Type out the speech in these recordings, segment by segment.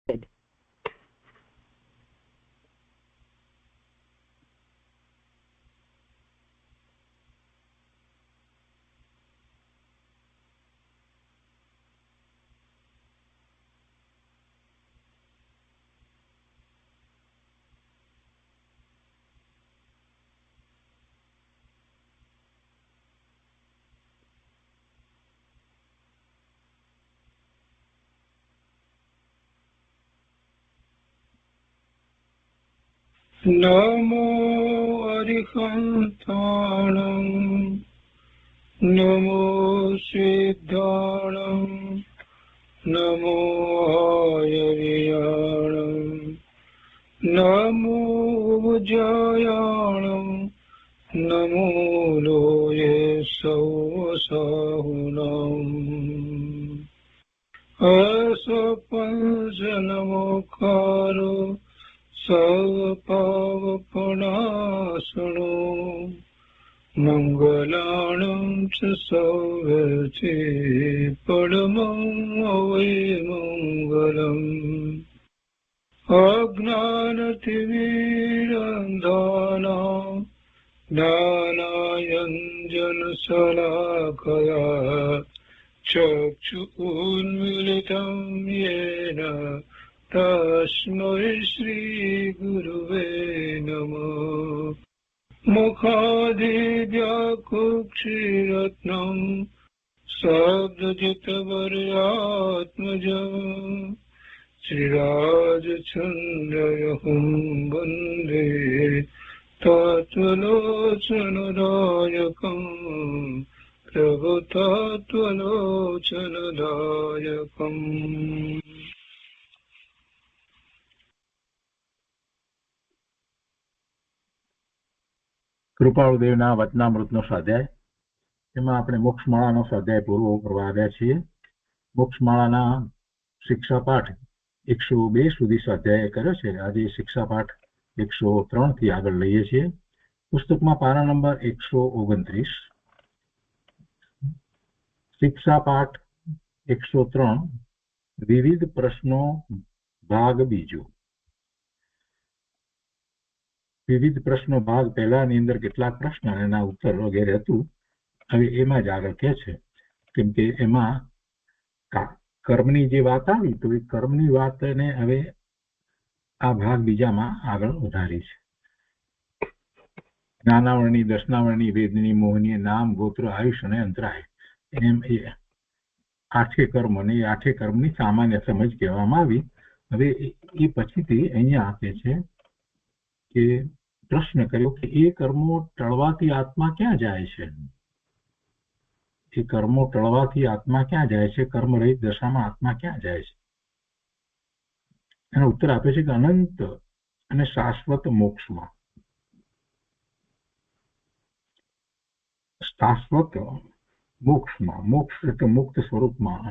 Good. नमो अरिहन्ताणं नमो सिद्धाणं नमो आयर्याणं नमो उज्जयाणं नमो लोये सौसाहुनम् असपञ्चनमोकारो सर्वपावपणासनो मङ्गलानं च सौवर्ते परमं वै मङ्गलम् अज्ञानतिमिरान्धानां ज्ञानाञ्जनशलाकया चक्षुरुन्मीलितं येन तस्मै श्रीगुरुवे नमः। मुखादिव्याकुक्षिरत्नं शब्दजितवर्यात्मजम् श्रीराजचन्द्रयहुं वन्दे तत्त्वलोचनदायकम् प्रभुतत्त्वलोचनदायकम्। કૃપાળુદેવના વચનામૃતનો સ્વાધ્યાય. એમાં આપણે મોક્ષમાળાનો સ્વાધ્યાય પૂરો કરવા આવ્યા છીએ. મોક્ષમાળાના શિક્ષાપાઠ 102 સુધી સ્વાધ્યાય કર્યો છે. આજે શિક્ષાપાઠ 103 થી આગળ લઈએ છીએ. પુસ્તકમાં પાના નંબર 129. શિક્ષાપાઠ 103 વિવિધ પ્રશ્નો ભાગ બીજો. વિવિધ પ્રશ્નો ભાગ પહેલાની અંદર કેટલાક પ્રશ્ન અને એના ઉત્તર વગેરે હતું. હવે એમાં જ આગળ કહે છે, કેમ કે એમાં કર્મની જે વાત આવી તો એ કર્મની વાતને હવે આ ભાગ બીજામાં આગળ વધારી છે. જ્ઞાનાવરણી, દર્શનાવરણી, વેદની, મોહની, નામ, ગોત્ર, આયુષ અને અંતરાય, એમ એ 8 કર્મ અને એ 8 કર્મની સામાન્ય સમજ કહેવામાં આવી. હવે એ પછીથી અહીંયા આપે છે કે પ્રશ્ન કર્યો કે એ કર્મો ટળવાથી આત્મા ક્યાં જાય છે? એ કર્મો ટળવાથી આત્મા ક્યાં જાય છે? કર્મ રહિત દશામાં આત્મા ક્યાં જાય છે? એનો ઉત્તર આપે છે કે અનંત અને શાશ્વત મોક્ષમાં. શાશ્વત મોક્ષમાં, મોક્ષ એટલે મુક્ત સ્વરૂપમાં,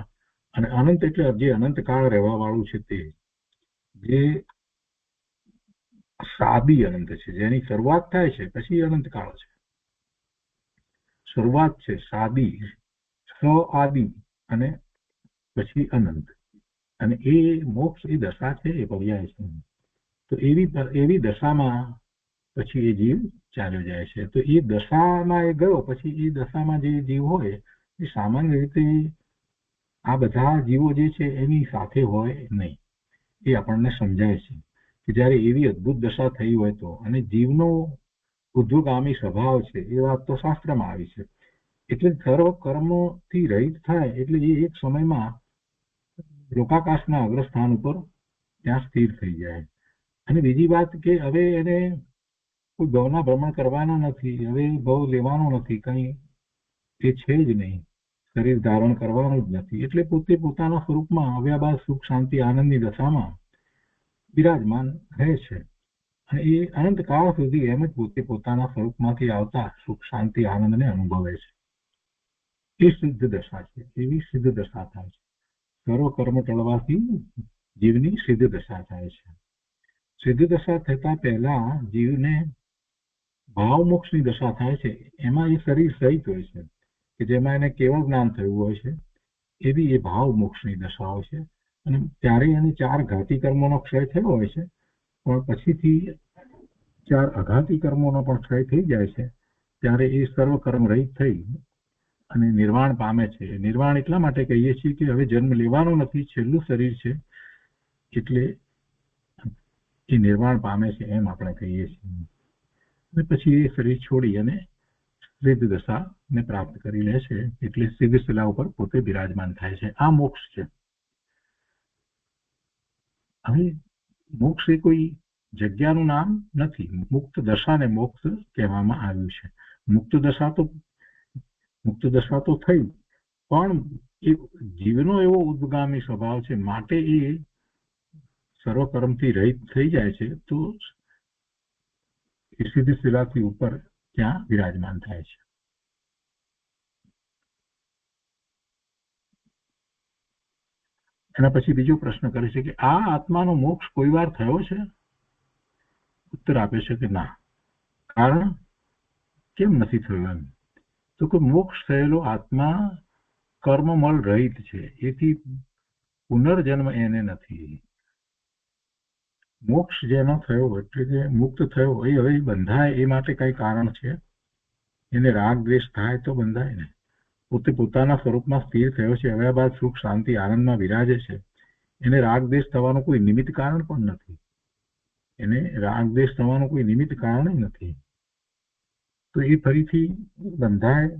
અને અનંત એટલે જે અનંત કાળ રહેવા વાળું છે તે, જે સાદી અનંત છે, જેની શરૂઆત થાય છે પછી અનંત કાળ છે. શરૂઆત છે સાદી, આદિ અને પછી અનંત, અને એ મોક્ષ એ દશા છે, એ પર્યાય છે. તો એવી દશામાં પછી એ જીવ ચાલ્યો જાય છે. તો એ દશામાં એ ગયો પછી એ દશામાં જે જીવ હોય એ સામાન્ય રીતે આ બધા જીવો જે છે એની સાથે હોય નહીં. એ આપણને સમજાય છે કે જ્યારે એવી અદ્ભુત દશા થઈ હોય તો, અને જીવનો ઉદ્ધવગામી સ્વભાવ છે એ વાત તો શાસ્ત્રમાં આવી છે. એટલે સર્વ કર્મોથી રહિત થાય એટલે એ એક સમયમાં લોકાકાશના અગ્રસ્થાન ઉપર ત્યાં સ્થિર થઈ જાય. અને બીજી વાત કે હવે એને કોઈ ભવના ભ્રમણ કરવાના નથી, હવે ભવ લેવાનો નથી, કંઈ એ છે જ નહીં, શરીર ધારણ કરવાનું જ નથી. એટલે પોતે પોતાના સ્વરૂપમાં અવ્યાભાસ સુખ શાંતિ આનંદની દશામાં બિરાજમાન રહે છે. અને એ અનંત કાળ સુધી એમ જ પોતે પોતાના સ્વરૂપમાંથી આવતા સુખ શાંતિ આનંદને અનુભવે છે. એ સિદ્ધ દશા છે. એવી સિદ્ધ દશા થાય છે. સર્વ કર્મ ટળવાથી જીવની સિદ્ધ દશા થાય છે. સિદ્ધ દશા થતા પહેલા જીવને ભાવ મોક્ષની દશા થાય છે. એમાં એ શરીર સહિત હોય છે, કે જેમાં એને કેવળ જ્ઞાન થયું હોય છે. એવી એ ભાવ મોક્ષની દશા હોય છે. અને ત્યારે એને 4 ઘાતી કર્મોનો ક્ષય થયો હોય છે, પણ પછીથી 4 અઘાતી કર્મોનો પણ ક્ષય થઈ જાય છે. ત્યારે એ સર્વ કર્મ રહિત થઈ અને નિર્વાણ પામે છે. નિર્વાણ એટલા માટે કહીએ છીએ કે હવે જન્મ લેવાનો નથી, છેલ્લું શરીર છે, એટલે એ નિર્વાણ પામે છે એમ આપણે કહીએ છીએ. અને પછી એ શરીર છોડી અને સિદ્ધ દશાને પ્રાપ્ત કરી લે છે, એટલે સિદ્ધ શિલા ઉપર પોતે બિરાજમાન થાય છે. આ મોક્ષ છે. હવે મોક્ષ એ કોઈ જગ્યાનું નામ નથી. મુક્ત દશાને મોક્ષ કહેવામાં આવ્યું છે. મુક્ત દશા તો થઈ, પણ એ જીવનો એવો ઉદ્ગામી સ્વભાવ છે, માટે એ સર્વકર્મથી રહિત થઈ જાય છે, તો એ સિદ્ધ શિલાથી ઉપર ત્યાં વિરાજમાન થાય છે. એના પછી બીજો પ્રશ્ન કરે છે કે આ આત્માનો મોક્ષ કોઈ વાર થયો છે? ઉત્તર આપે છે કે ના. કારણ કેમ નથી થયું? એમ તો કે મોક્ષ થયેલો આત્મા કર્મમળ રહિત છે, એથી પુનર્જન્મ એને નથી. મોક્ષ જેનો થયો એટલે કે મુક્ત થયો એ હવે બંધાય એ માટે કઈ કારણ છે? એને રાગ દ્વેષ થાય તો બંધાય ને. પોતે પોતાના સ્વરૂપમાં સ્થિર થયો છે, હવે બાદ સુખ શાંતિ આનંદમાં વિરાજે છે, એને રાગ દ્વેષ થવાનું કોઈ નિમિત્ત કારણ પણ નથી. એને રાગ દ્વેષ થવાનું કોઈ નિમિત્ત કારણ નથી. તો એ ફરીથી બંધાય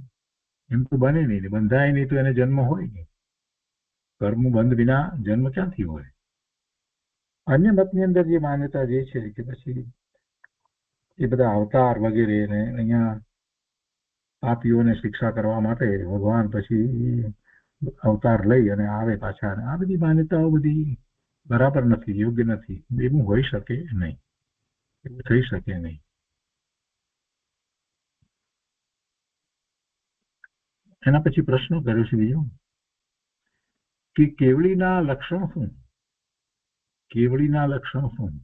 એમ તો બને નહીં. બંધાય નહીં તો એને જન્મ હોય નહીં. કર્મ બંધ વિના જન્મ ક્યાંથી હોય? અન્ય મતની અંદર જે માન્યતા જે છે કે પછી એ બધા અવતાર વગેરે ને અહીંયા પાપીઓને શિક્ષા કરવા માટે ભગવાન પછી અવતાર લઈ અને આવે પાછા, આ બધી માન્યતાઓ બધી બરાબર નથી, યોગ્ય નથી. એવું હોઈ શકે નહીં, એવું થઈ શકે નહીં. એના પછી પ્રશ્ન કર્યો છે બીજો કે કેવળીના લક્ષણ શું? કેવળીના લક્ષણ શું?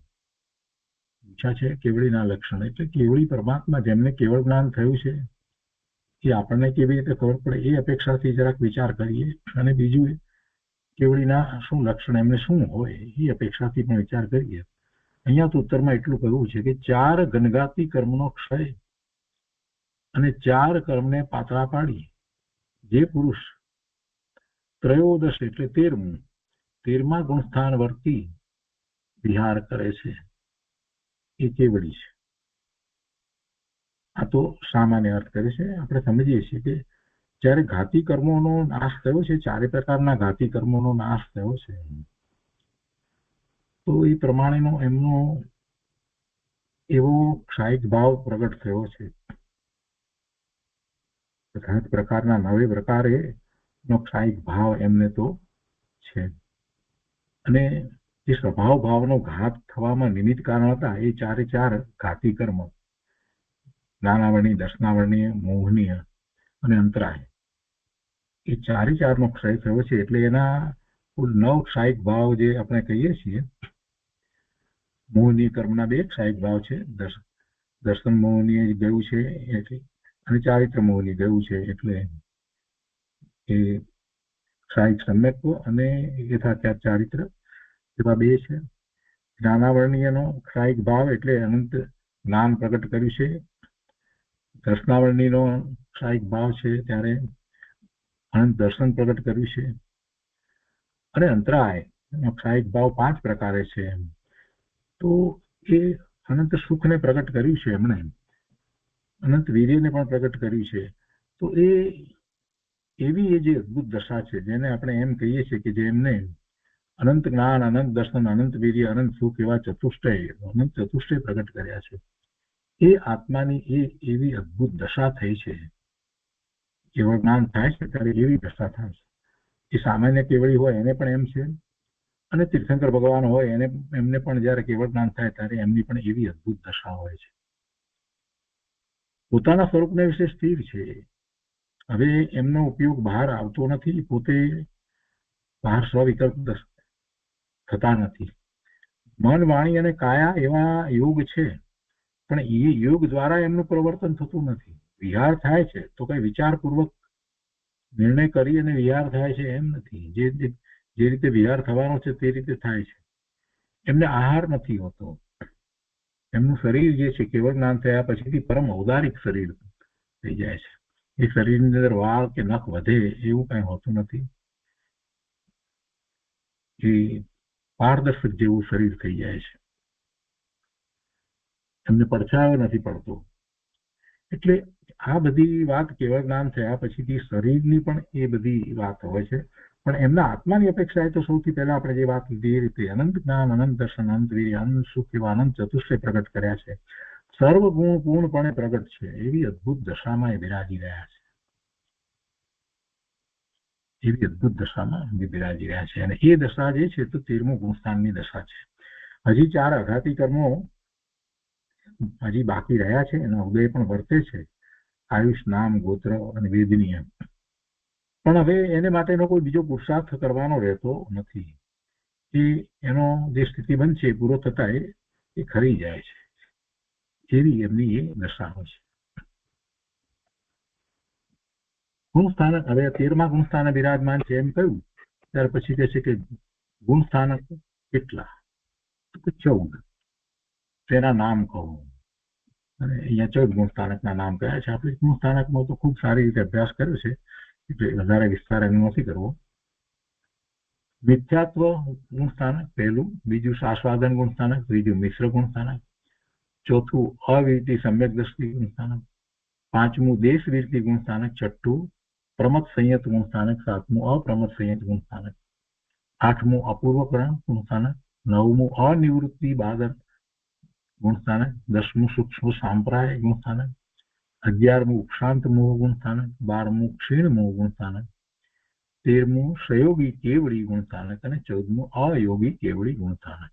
ઈચ્છા છે કેવળીના લક્ષણ એટલે કેવળી પરમાત્મા જેમને કેવળ જ્ઞાન થયું છે એ આપણને કેવી રીતે ખબર પડે એ અપેક્ષાથી જરાક વિચાર કરીએ. અને બીજું કેવળીના શું લક્ષણ, એમને શું હોય એ અપેક્ષાથી પણ વિચાર કરીએ. અહીંયા તો ઉત્તરમાં એટલું કહ્યું છે કે 4 ઘનઘાતી કર્મનો ક્ષય અને 4 કર્મને પાતળા પાડી જે પુરુષ ત્રયોદશ એટલે 13મા ગુણસ્થાન વર્તી વિહાર કરે છે એ કેવળી છે. આ તો સામાન્ય અર્થ કરે છે. આપણે સમજીએ છીએ કે જ્યારે ઘાતી કર્મોનો નાશ થયો છે, 4 પ્રકારના ઘાતી કર્મોનો નાશ થયો છે, તો એ પ્રમાણેનો એમનો એવો ક્ષાયિક ભાવ પ્રગટ થયો છે. 7 પ્રકારના 9 પ્રકારે નો ક્ષાયિક ભાવ એમને તો છે. અને જે સ્વભાવ ભાવનો ઘાત થવામાં નિમિત્ત કારણ હતા એ 4 ઘાતી કર્મ, જ્ઞાનાવરણીય, દર્શનાવરણીય, મોહનીય અને અંતરાય, એ 4 નો ક્ષય થયો છે. એટલે એના કુલ 9 ક્ષાયિક ભાવ જે આપણે કહીએ છીએ. મોહનીય કર્મના 2 ક્ષાયિક ભાવ છે, દર્શન મોહનીય ગયું છે એટલે, અને ચારિત્ર મોહની ગયું છે એટલે એ ક્ષાયિક સમ્યક્ત્વ અને યથાર્થ ચારિત્ર એવા 2 છે. જ્ઞાનાવરણીયનો ક્ષાયિક ભાવ એટલે અનંત જ્ઞાન પ્રગટ કર્યું છે. દર્શનાવરણીનો ક્ષાયિક ભાવ છે ત્યારે અનંત દર્શન પ્રગટ કર્યું છે. અને અંતરાય ક્ષાયિક ભાવ 5 પ્રકારે છે. તો એ અનંત સુખને પ્રગટ કર્યું છે એમણે, અનંત વીર્યને પણ પ્રગટ કર્યું છે. તો એ એવી એ જે અદભુત દશા છે જેને આપણે એમ કહીએ છીએ કે જે એમને અનંત જ્ઞાન, અનંત દર્શન, અનંત વીર્ય, અનંત સુખ એવા અનંત ચતુષ્ટય પ્રગટ કર્યા છે. એ આત્માની એ એવી અદભુત દશા થઈ છે. કેવળ જ્ઞાન થાય છે ત્યારે એવી દશા થાય છે. એ સામાન્ય કેવળી હોય એને પણ એમ છે, અને તીર્થંકર ભગવાન હોય એમને પણ જયારે કેવળ જ્ઞાન થાય ત્યારે એમની પણ એવી અદભુત દશા હોય છે. પોતાના સ્વરૂપને વિશે સ્થિર છે. હવે એમનો ઉપયોગ બહાર આવતો નથી, પોતે બહાર સ્વવિકલ્પ થતા નથી. મન, વાણી અને કાયા એવા યોગ છે, પણ એ યોગ દ્વારા એમનું પ્રવર્તન થતું નથી. વિહાર થાય છે તો કઈ વિચારપૂર્વક નિર્ણય કરી અને વિહાર થાય છે એમ નથી. જે રીતે વિહાર થવાનો છે તે રીતે થાય છે. એમને આહાર નથી હોતો. એમનું શરીર જે છે કેવળ જ્ઞાન થયા પછીથી પરમ ઔદારિક શરીર થઈ જાય છે. એ શરીરની અંદર વાળ કે નખ વધે એવું કઈ હોતું નથી. એ પારદર્શક જેવું શરીર થઈ જાય છે. એમને પડછાયો નથી પડતો. એટલે આ બધી વાત કેવળ જ્ઞાન થયા પછીથી શરીરની પણ એ બધી વાત હોય છે. પણ એમના આત્માની અપેક્ષાએ તો સૌથી પહેલા આપણે જે વાત લીધી એ રીતે અનંત જ્ઞાન, અનંત દર્શન, અનંત વીર્ય, અનંત સુખ એવા અનંત ચતુષ્ટય પ્રગટ કર્યા છે. સર્વ ગુણ પૂર્ણપણે પ્રગટ છે. એવી અદભુત દશામાં એ બિરાજી રહ્યા છે. એવી અદભુત દશામાં બિરાજી રહ્યા છે. અને એ દશા જે છે તો 13મું ગુણસ્થાનની દશા છે. હજી 4 આઘાતી કર્મો હજી બાકી રહ્યા છે. એના ઉદય પણ વર્તે છે. આયુષ, નામ, ગોત્ર અને વેદનીય. પણ હવે એને માટેનો કોઈ બીજો પુરુષાર્થ કરવાનો રહેતો નથી. એનો જે સ્થિતિબંધ છે પૂરો થતા એ ખરી જાય છે. એવી એમની એ દશા હોય છે. ગુણસ્થાનક હવે 13મા ગુણસ્થાને બિરાજમાન છે એમ કહ્યું. ત્યાર પછી કહે છે કે ગુણસ્થાનક કેટલા? તો કે 14. તેના નામ કહો. અને અહીંયા 14 ગુણસ્થાનકના નામ કયા છે. આપણે ગુણસ્થાનકનો તો ખૂબ સારી રીતે અભ્યાસ કર્યો છે, એટલે વધારે વિસ્તાર એનો નથી કરવો. મિથ્યાત્વ ગુણસ્થાનક પહેલું, બીજું શાસ્વાદન ગુણસ્થાનક, ત્રીજું મિશ્ર ગુણસ્થાનક, ચોથું અવિરતિ સમ્યક દ્રષ્ટિ ગુણસ્થાનક, પાંચમું દેશ વિરતિ ગુણસ્થાનક, છઠ્ઠું પ્રમત સંયત ગુણસ્થાનક, સાતમું અપ્રમત સંયત ગુણસ્થાનક, આઠમું અપૂર્વકરણ ગુણસ્થાનક, નવમું અનિવૃત્તિ બાદર ગુણસ્થાનક, 10મું સૂક્ષ્મ સાંપ્રાય ગુણસ્થાનક, 11મું ઉપશાંત મોહ ગુણસ્થાનક, 12મું ક્ષીણ મોહ ગુણસ્થાનક, 13મું સહયોગી કેવડી ગુણસ્થાનક અને 14મું અયોગી કેવડી ગુણસ્થાનક.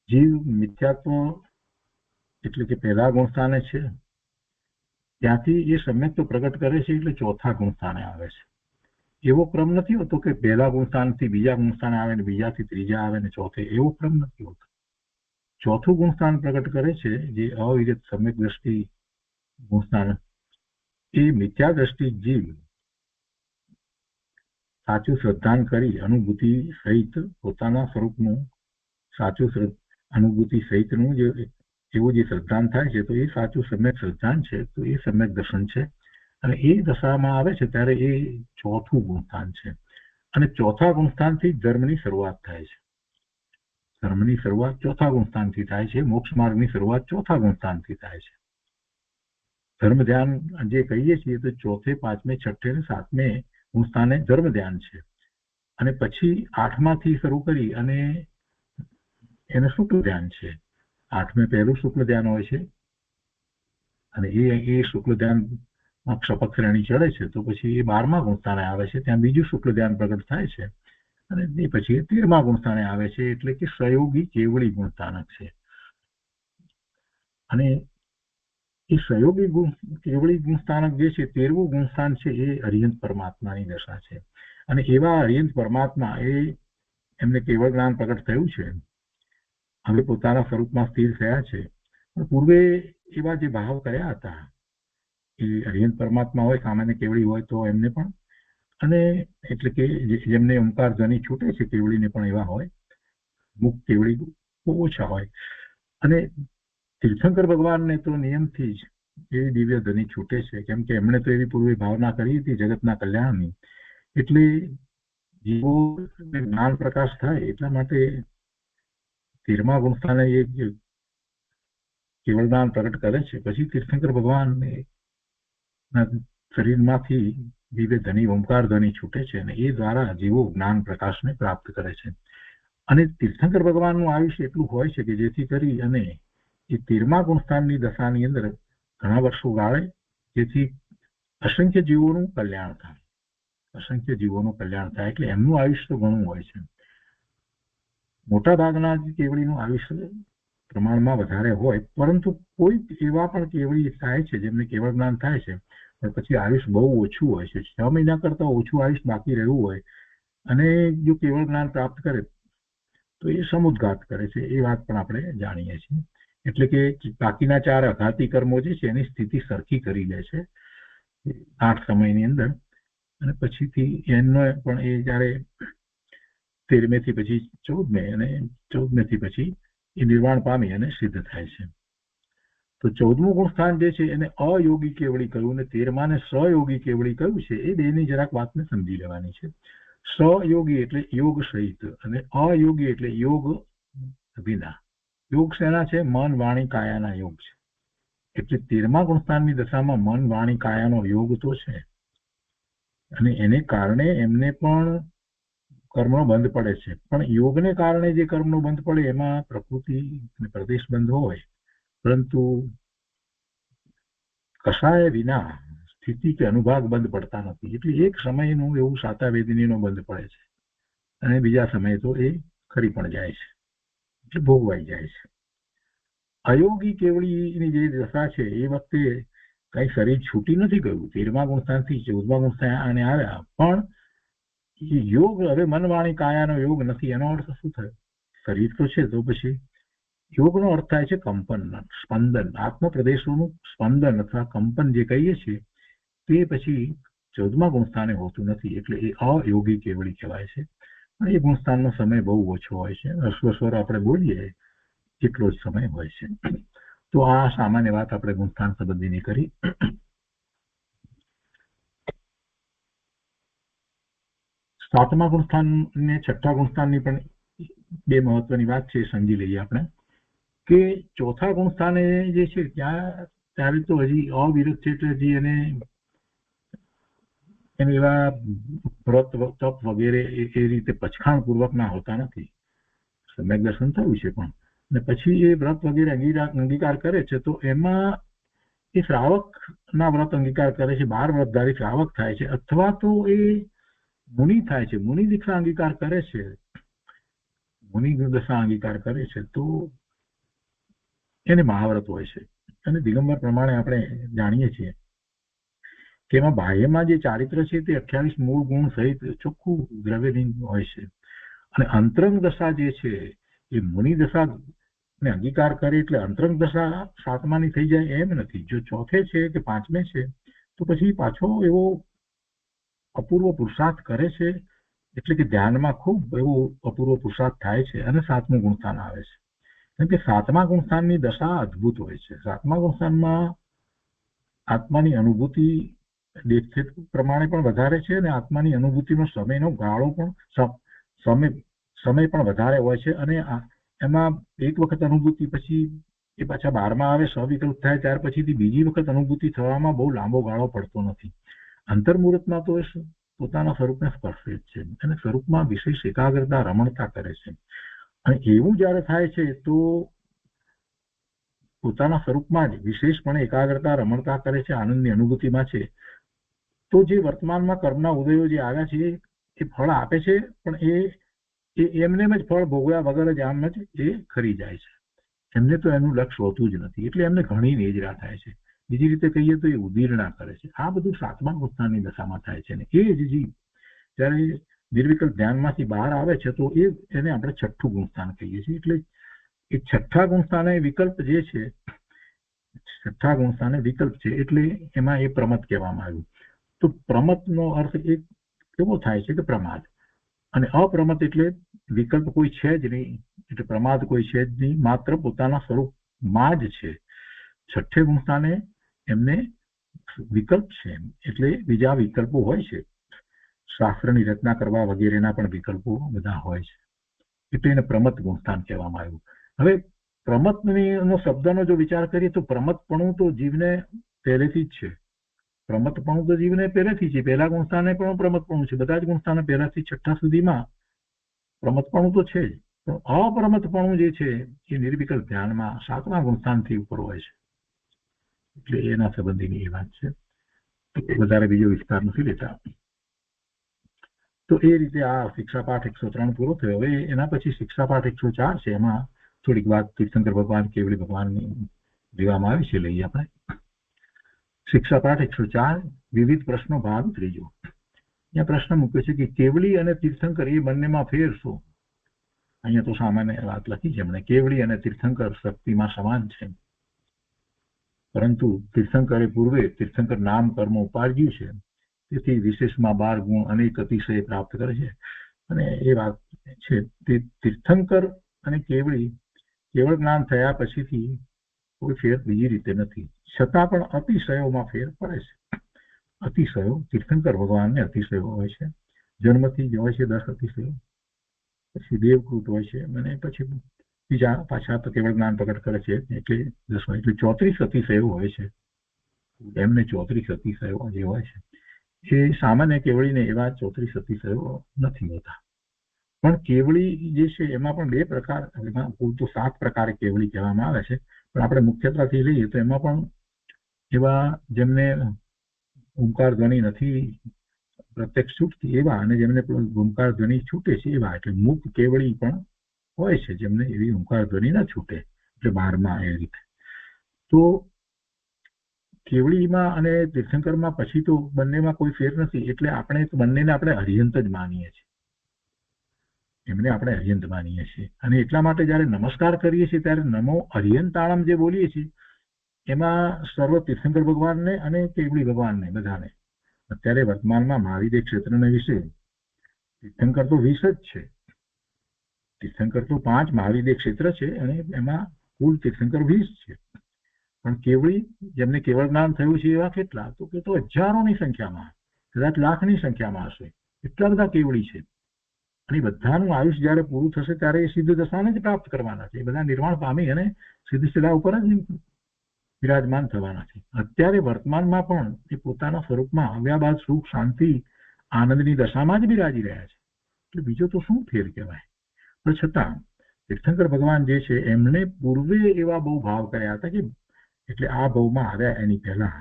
જીવ મિથ્યાત્વ એટલે કે પહેલા ગુણસ્થાને છે, ત્યાંથી એ સમ્યક તો પ્રગટ કરે છે એટલે ચોથા ગુણસ્થાને આવે છે. એવો ક્રમ નથી હોતો કે પહેલા ગુણસ્થાનથી બીજા ગુણસ્થાને આવે ને બીજાથી ત્રીજા આવે ને ચોથે. એવો ક્રમ નથી હોતો. ચોથું ગુણસ્થાન પ્રગટ કરે છે જે અવિરત સમ્યક દ્રષ્ટિ ગુણસ્થાન. એ મિથ્યા દ્રષ્ટિ જીવ સાચું શ્રદ્ધાન કરી અનુભૂતિ સહિત પોતાના સ્વરૂપનું સાચું અનુભૂતિ સહિતનું એવું જે શ્રદ્ધાન થાય છે તો એ સાચું સમ્યક શ્રદ્ધાન છે. તો એ સમ્યક દર્શન છે. અને એ દશામાં આવે છે ત્યારે એ ચોથું ગુણસ્થાન છે. અને ચોથા ગુણસ્થાનથી ધર્મની શરૂઆત થાય છે. ધર્મની શરૂઆત ચોથા ગુણસ્થાનથી થાય છે. મોક્ષ માર્ગની શરૂઆત ચોથા ગુણસ્થાનથી થાય છે. ધર્મ ધ્યાન જે કહીએ છીએ તો ચોથે, પાંચમે, છઠ્ઠે અને સાતમે ગુણસ્થાને ધર્મ ધ્યાન છે. અને પછી 8માથી શરૂ કરી અને એને શુક્લ ધ્યાન છે. 8મે પહેલું શુક્લ ધ્યાન હોય છે અને એ શુક્લ ધ્યાનમાં ક્ષપક શ્રેણી ચડે છે. તો પછી એ 12મા ગુણસ્થાને આવે છે. ત્યાં બીજું શુક્લ ધ્યાન પ્રગટ થાય છે અને એ પછી 13મા ગુણસ્થાને આવે છે. એટલે કે સહયોગી કેવળી ગુણસ્થાનક છે. અને એ સહયોગી કેવળી ગુણસ્થાનક જે છે 13મું ગુણસ્થાન છે એ અરિહંત પરમાત્માની દશા છે. અને એવા અરિહંત પરમાત્મા એમને કેવળ જ્ઞાન પ્રગટ થયું છે. હવે પોતાના સ્વરૂપમાં સ્થિર થયા છે. પણ પૂર્વે એવા જે ભાવ કર્યા હતા એ અરિહંત પરમાત્મા હોય, સામાન્ય કેવળી હોય તો એમને પણ, અને એટલે કે જેમને ઓમકાર ધ્વનિ છૂટે છે કેવળીને પણ એવા હોય. મુખ કેવળી બહુ ઓછા હોય. અને તીર્થંકર ભગવાનને તો નિયમથી જ એવી દિવ્ય ધ્વનિ છૂટે છે, કેમ કે એમણે તો એવી પૂર્વે ભાવના કરી હતી જગતના કલ્યાણની. એટલે જીવો જ્ઞાન પ્રકાશ થાય એટલા માટે 13મા ગુણસ્થાને એ કેવળ જ્ઞાન પ્રગટ કરે છે. પછી તીર્થંકર ભગવાન શરીરમાંથી દિવ્ય ધ્વનિ ઓમકાર ધ્વનિ છૂટે છે અને એ દ્વારા જીવો જ્ઞાન પ્રકાશને પ્રાપ્ત કરે છે. અને તીર્થંકર ભગવાનનું આયુષ્ય એટલું હોય છે કે જેથી કરી અને એ 13મા ગુણસ્થાનની દશાની અંદર ઘણા વર્ષો ગાળે, જેથી અસંખ્ય જીવોનું કલ્યાણ થાય. અસંખ્ય જીવોનું કલ્યાણ થાય એટલે એમનું આયુષ્ય તો ઘણું હોય છે. મોટા ભાગના કેવળીનું આયુષ્ય પ્રમાણમાં વધારે હોય, પરંતુ કોઈ એવા પણ કેવળી થાય છે જેમને કેવળ જ્ઞાન થાય છે પણ પછી આયુષ બહુ ઓછું હોય છે. 6 મહિના કરતા ઓછું આયુષ બાકી રહ્યું હોય અને જો કેવળ જ્ઞાન પ્રાપ્ત કરે તો એ સમુદ્ઘાત કરે છે. એ વાત પણ આપણે જાણીએ છીએ. એટલે કે બાકીના 4 આઘાતી કર્મો જે છે એની સ્થિતિ સરખી કરી લે છે. 8 સમયની અંદર, અને પછીથી એનો પણ એ જ્યારે 13મે થી પછી 14મે અને 14મે થી પછી એ નિર્વાણ પામી અને સિદ્ધ થાય છે. તો 14મું ગુણસ્થાન જે છે એને અયોગી કેવળી કહ્યું, અને 13મા ને સયોગી કેવળી કહ્યું છે. એ બેની જરાક વાતને સમજી લેવાની છે. સયોગી એટલે યોગ સહિત, અને અયોગી એટલે યોગ વિના. યોગ શેના છે? મન, વાણી, કાયાના યોગ છે. એટલે 13મા ગુણસ્થાનની દશામાં મન, વાણી, કાયાનો યોગ તો છે, અને એને કારણે એમને પણ કર્મનો બંધ પડે છે. પણ યોગને કારણે જે કર્મનો બંધ પડે એમાં પ્રકૃતિ અને પ્રદેશ બંધ હોય, પરંતુ કસાય વિના સ્થિતિ કે અનુભાગ બંધ પડતા નથી. એટલે એક સમયનું એવું સાતાવેદીનો બંધ પડે છે, અને બીજા સમયે તો એ ખરી પણ જાય છે, એટલે ભોગવાઈ જાય છે. અયોગી કેવળીની જે દશા છે એ વખતે કઈ શરીર છૂટી નથી ગયું. 13મા ગુણસ્થાનથી 14મા ગુણસ્થાને આવ્યા, પણ યોગ હવે મન, વાણી, કાયાનો યોગ નથી. એનો અર્થ શું થયો? શરીર તો છે, તો પછી યોગનો અર્થ થાય છે કંપન, સ્પંદન, આત્મપ્રદેશોનું સ્પંદન અથવા કંપન જે કહીએ છીએ તે પછી 14મા ગુણસ્થાને હોતું નથી. એટલે એ અયોગી કેવળી કહેવાય છે. અને એ ગુણસ્થાનનો સમય બહુ ઓછો હોય છે. અશ્વસ્વર આપણે બોલીએ એટલો જ સમય હોય છે. તો આ સામાન્ય વાત આપણે ગુણસ્થાન સંબંધીની કરી. 7મા ગુણસ્થાન ને 6ઠા ગુણસ્થાનની પણ બે મહત્વની વાત છે, સમજી લઈએ આપણે. કે 4થા ગુણસ્થાને જે છે ત્યારે તો હજી અવિરત છે, એટલે હજી એને એવા વ્રત તપ વગેરે એ રીતે પછખાણ પૂર્વક ના હોતા નથી. સમ્યક દર્શન થયું છે, પણ અને પછી એ વ્રત વગેરે અંગીકાર કરે છે, તો એમાં એ શ્રાવક ના વ્રત અંગીકાર કરે છે. 12 વ્રતધારી શ્રાવક થાય છે, અથવા તો એ મુનિ થાય છે, મુનિ દીક્ષા અંગીકાર કરે છે, મુનિ દશા અંગીકાર કરે છે, તો એને મહાવ્રત હોય છે. અને દિગંબર પ્રમાણે આપણે જાણીએ છીએ કે એમાં બાહ્યમાં જે ચારિત્ર છે તે 28 મૂળ ગુણ સહિત ચોખ્ખું દ્રવ્યલિંગ હોય છે. અને અંતરંગ દશા જે છે એ મુનિ દશા ને અંગીકાર કરે એટલે અંતરંગ દશા 7માની થઈ જાય એમ નથી. જો 4થે છે કે 5મે છે તો પછી પાછો એવો અપૂર્વ પુરુષાર્થ કરે છે, એટલે કે ધ્યાનમાં ખૂબ એવો અપૂર્વ પુરુષાર્થ થાય છે, અને 7મું ગુણસ્થાન આવે છે. કેમ કે 7મા ગુણસ્થાનની દશા અદ્ભુત હોય છે. 7મા ગુણસ્થાનમાં આત્માની અનુભૂતિ દેખરેખ પ્રમાણે પણ વધારે છે, અને આત્માની અનુભૂતિનો સમયનો ગાળો પણ સમય પણ વધારે હોય છે. અને એમાં એક વખત અનુભૂતિ પછી એ પાછા 12મા આવે, સવિકલ્પ થાય, ત્યાર પછીથી બીજી વખત અનુભૂતિ થવામાં બહુ લાંબો ગાળો પડતો નથી. અંતર્મુહૂર્તમાં તો પોતાના સ્વરૂપને સ્પર્શે જ છે, અને સ્વરૂપમાં વિશેષ એકાગ્રતા, રમણતા કરે છે. અને એવું જ્યારે થાય છે તો પોતાના સ્વરૂપમાં જ વિશેષપણે એકાગ્રતા, રમણતા કરે છે, આનંદની અનુભૂતિમાં છે, તો જે વર્તમાનમાં કર્મના ઉદયો જે આવ્યા છે એ ફળ આપે છે, પણ એ એમને જ ફળ ભોગવ્યા વગર જ આમ જ એ ખરી જાય છે. એમને તો એનું લક્ષ્ય હોતું જ નથી, એટલે એમને ઘણી નેજરા થાય છે. બીજી રીતે કહીએ તો એ ઉદીર્ણા કરે છે. આ બધું 7મા ગુણસ્થાનની દશામાં થાય છે. અને એ જ જીવ જ્યારે નિર્વિકલ્પ ધ્યાનમાંથી બહાર આવે છે તો એને આપણે 6ઠ્ઠું ગુણસ્થાન કહીએ છીએ. એટલે એ 6ઠ્ઠા ગુણસ્થાને વિકલ્પ જે છે, 6ઠ્ઠા ગુણસ્થાને વિકલ્પ છે, એટલે એમાં એ પ્રમત કહેવામાં આવ્યું. તો પ્રમતનો અર્થ એક કેવો થાય છે કે પ્રમાદ, અને અપ્રમત એટલે વિકલ્પ કોઈ છે જ નહીં, એટલે પ્રમાદ કોઈ છે જ નહીં, માત્ર પોતાના સ્વરૂપમાં જ છે. 6ઠ્ઠે ગુણસ્થાને એમને વિકલ્પ છે, એટલે બીજા વિકલ્પો હોય છે, શાસ્ત્રની રચના કરવા વગેરેના પણ વિકલ્પો બધા હોય છે, એટલે એને પ્રમત ગુણસ્થાન કહેવામાં આવ્યું. હવે પ્રમતનો શબ્દનો જો વિચાર કરીએ તો પ્રમતપણું તો જીવને પહેલેથી જ છે. પ્રમતપણું તો જીવને પહેલેથી છે. પહેલા ગુણસ્થાને પણ પ્રમતપણું છે. બધા જ ગુણસ્થાને પહેલાથી 6ઠ્ઠા સુધીમાં પ્રમતપણું તો છે જ, પણ અપ્રમતપણું જે છે એ નિર્વિકલ્પ ધ્યાનમાં 7મા ગુણસ્થાનથી ઉપર હોય છે. એટલે એના સંબંધીની એ વાત છે, વધારે બીજો વિસ્તાર નથી લેતા. તો એ રીતે આ શિક્ષાપાઠ 103 પૂરો થયો. હવે એના પછી શિક્ષાપાઠ 104 છે. એમાં થોડીક વાત તીર્થંકર ભગવાન, કેવળી ભગવાનની લેવામાં આવી છે, લઈએ આપણે. શિક્ષાપાઠ 104 વિવિધ પ્રશ્નો ભાગ 3. અહીંયા પ્રશ્ન મૂક્યો છે કે કેવળી અને તીર્થંકર એ બંનેમાં ફેર શું? અહીંયા તો સામાન્ય વાત લખી છે એમણે, કેવળી અને તીર્થંકર શક્તિમાં સમાન છે. પરંતુ તીર્થંકરે પૂર્વે તીર્થંકર નામ કર્મ ઉપાડ્યું છે, તેથી વિશેષમાં 12 ગુણ અનેક અતિશય પ્રાપ્ત કરે છે. અને એ વાત છે તે તીર્થંકર અને કેવળ જ્ઞાન થયા પછીથી કોઈ ફેર બીજી રીતે નથી, છતાં પણ અતિશયોમાં ફેર પડે છે. અતિશયો તીર્થંકર ભગવાનને અતિશયો હોય છે, જન્મથી જ હોય છે 10 અતિશયો, પછી દેવકૃત હોય છે અને પછી બીજા પાછા તો કેવળ જ્ઞાન પ્રગટ કરે છે એટલે 10 હોય, એટલે 34 અતિશયો હોય છે. એમને 34 અતિશયો જે હોય છે એ સામાન્ય કેવળીને એવા 34 અતિશયો નથી હોતા. પણ કેવળી જે છે એમાં પણ 2 પ્રકાર, એમાં કુલ તો 7 પ્રકારે કેવળી કહેવામાં આવે છે, પણ આપણે મુખ્યત્વેથી લઈએ તો એમાં પણ એવા જેમને ઓમકાર ધ્વનિ નથી પ્રત્યક્ષ છૂટતી એવા, અને જેમને ઓમકાર ધ્વનિ છૂટે છે એવા, એટલે મુક્ત કેવળી પણ હોય છે જેમને એવી ઓમકાર ધ્વનિ ના છૂટે, એટલે 12માં એ રીતે. તો કેવળીમાં અને તીર્થંકરમાં પછી તો બંનેમાં કોઈ ફેર નથી, એટલે આપણે બંનેને આપણે હરિયંત જ માનીએ છીએ, એમને આપણે હરિયંત માનીએ છીએ. અને એટલા માટે જયારે નમસ્કાર કરીએ છીએ ત્યારે નમો હરિયંતાણમ જે બોલીએ છીએ એમાં સર્વ તીર્થંકર ભગવાનને અને કેવળી ભગવાનને બધાને. અત્યારે વર્તમાનમાં મહાવિદ્ય ક્ષેત્રને વિશે તીર્થંકર તો 20 જ છે, તીર્થંકર તો 5 મહાવિદ્ય ક્ષેત્ર છે અને એમાં કુલ તીર્થંકર 20 છે. પણ કેવળી જેમને કેવળ જ્ઞાન થયું છે એવા કેટલા, તો કે તો હજારોની સંખ્યામાં, કદાચ લાખની સંખ્યામાં હશે, એટલા બધા કેવળી છે. અને બધાનું આયુષ્ય જયારે પૂરું થશે ત્યારે એ સિદ્ધ દશાને જ પ્રાપ્ત કરવાના છે, એ બધા નિર્વાણ પામી અને સિદ્ધ શિલા ઉપર જ વિરાજમાન થવાના છે. અત્યારે વર્તમાનમાં પણ એ પોતાના સ્વરૂપમાં આવ્યા બાદ સુખ શાંતિ આનંદની દશામાં જ બિરાજી રહ્યા છે, એટલે બીજો તો શું ફેર કહેવાય. પણ છતાં તીર્થંકર ભગવાન જે છે એમને પૂર્વે એવા બહુ ભાવ કર્યા હતા કે એટલે આ ભાવમાં આવ્યા એની પહેલા,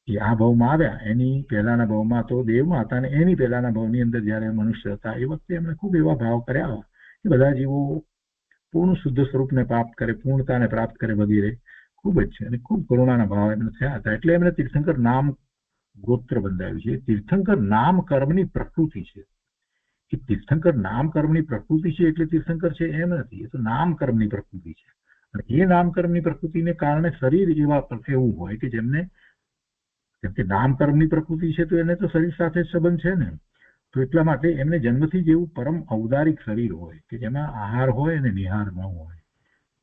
એ આ ભાવમાં આવ્યા એની પહેલાના ભાવમાં તો દેવમાં હતા, અને એની પહેલાના ભાવની અંદર જયારે મનુષ્ય હતા એ વખતે એમણે ખૂબ એવા ભાવ કર્યા કે બધા જીવો પૂર્ણ શુદ્ધ સ્વરૂપને પ્રાપ્ત કરે, પૂર્ણતાને પ્રાપ્ત કરે વગેરે ખૂબ જ છે, અને ખૂબ કરુણાના ભાવ એમને થયા હતા. એટલે એમને તીર્થંકર નામ ગોત્ર બંધાવ્યું છે. તીર્થંકર નામ કર્મની પ્રકૃતિ છે, કે તીર્થંકર નામ કર્મની પ્રકૃતિ છે એટલે તીર્થંકર છે એમ નથી, એ તો નામ કર્મની પ્રકૃતિ છે. અને એ નામ કર્મની પ્રકૃતિને કારણે શરીર એવું હોય કે જેમને, કેમ કે નામ કર્મની પ્રકૃતિ છે તો એને તો શરીર સાથે જ સંબંધ છે ને, તો એટલા માટે એમને જન્મથી જ એવું પરમ ઔદારિક શરીર હોય કે જેમાં આહાર હોય અને નિહાર ન હોય,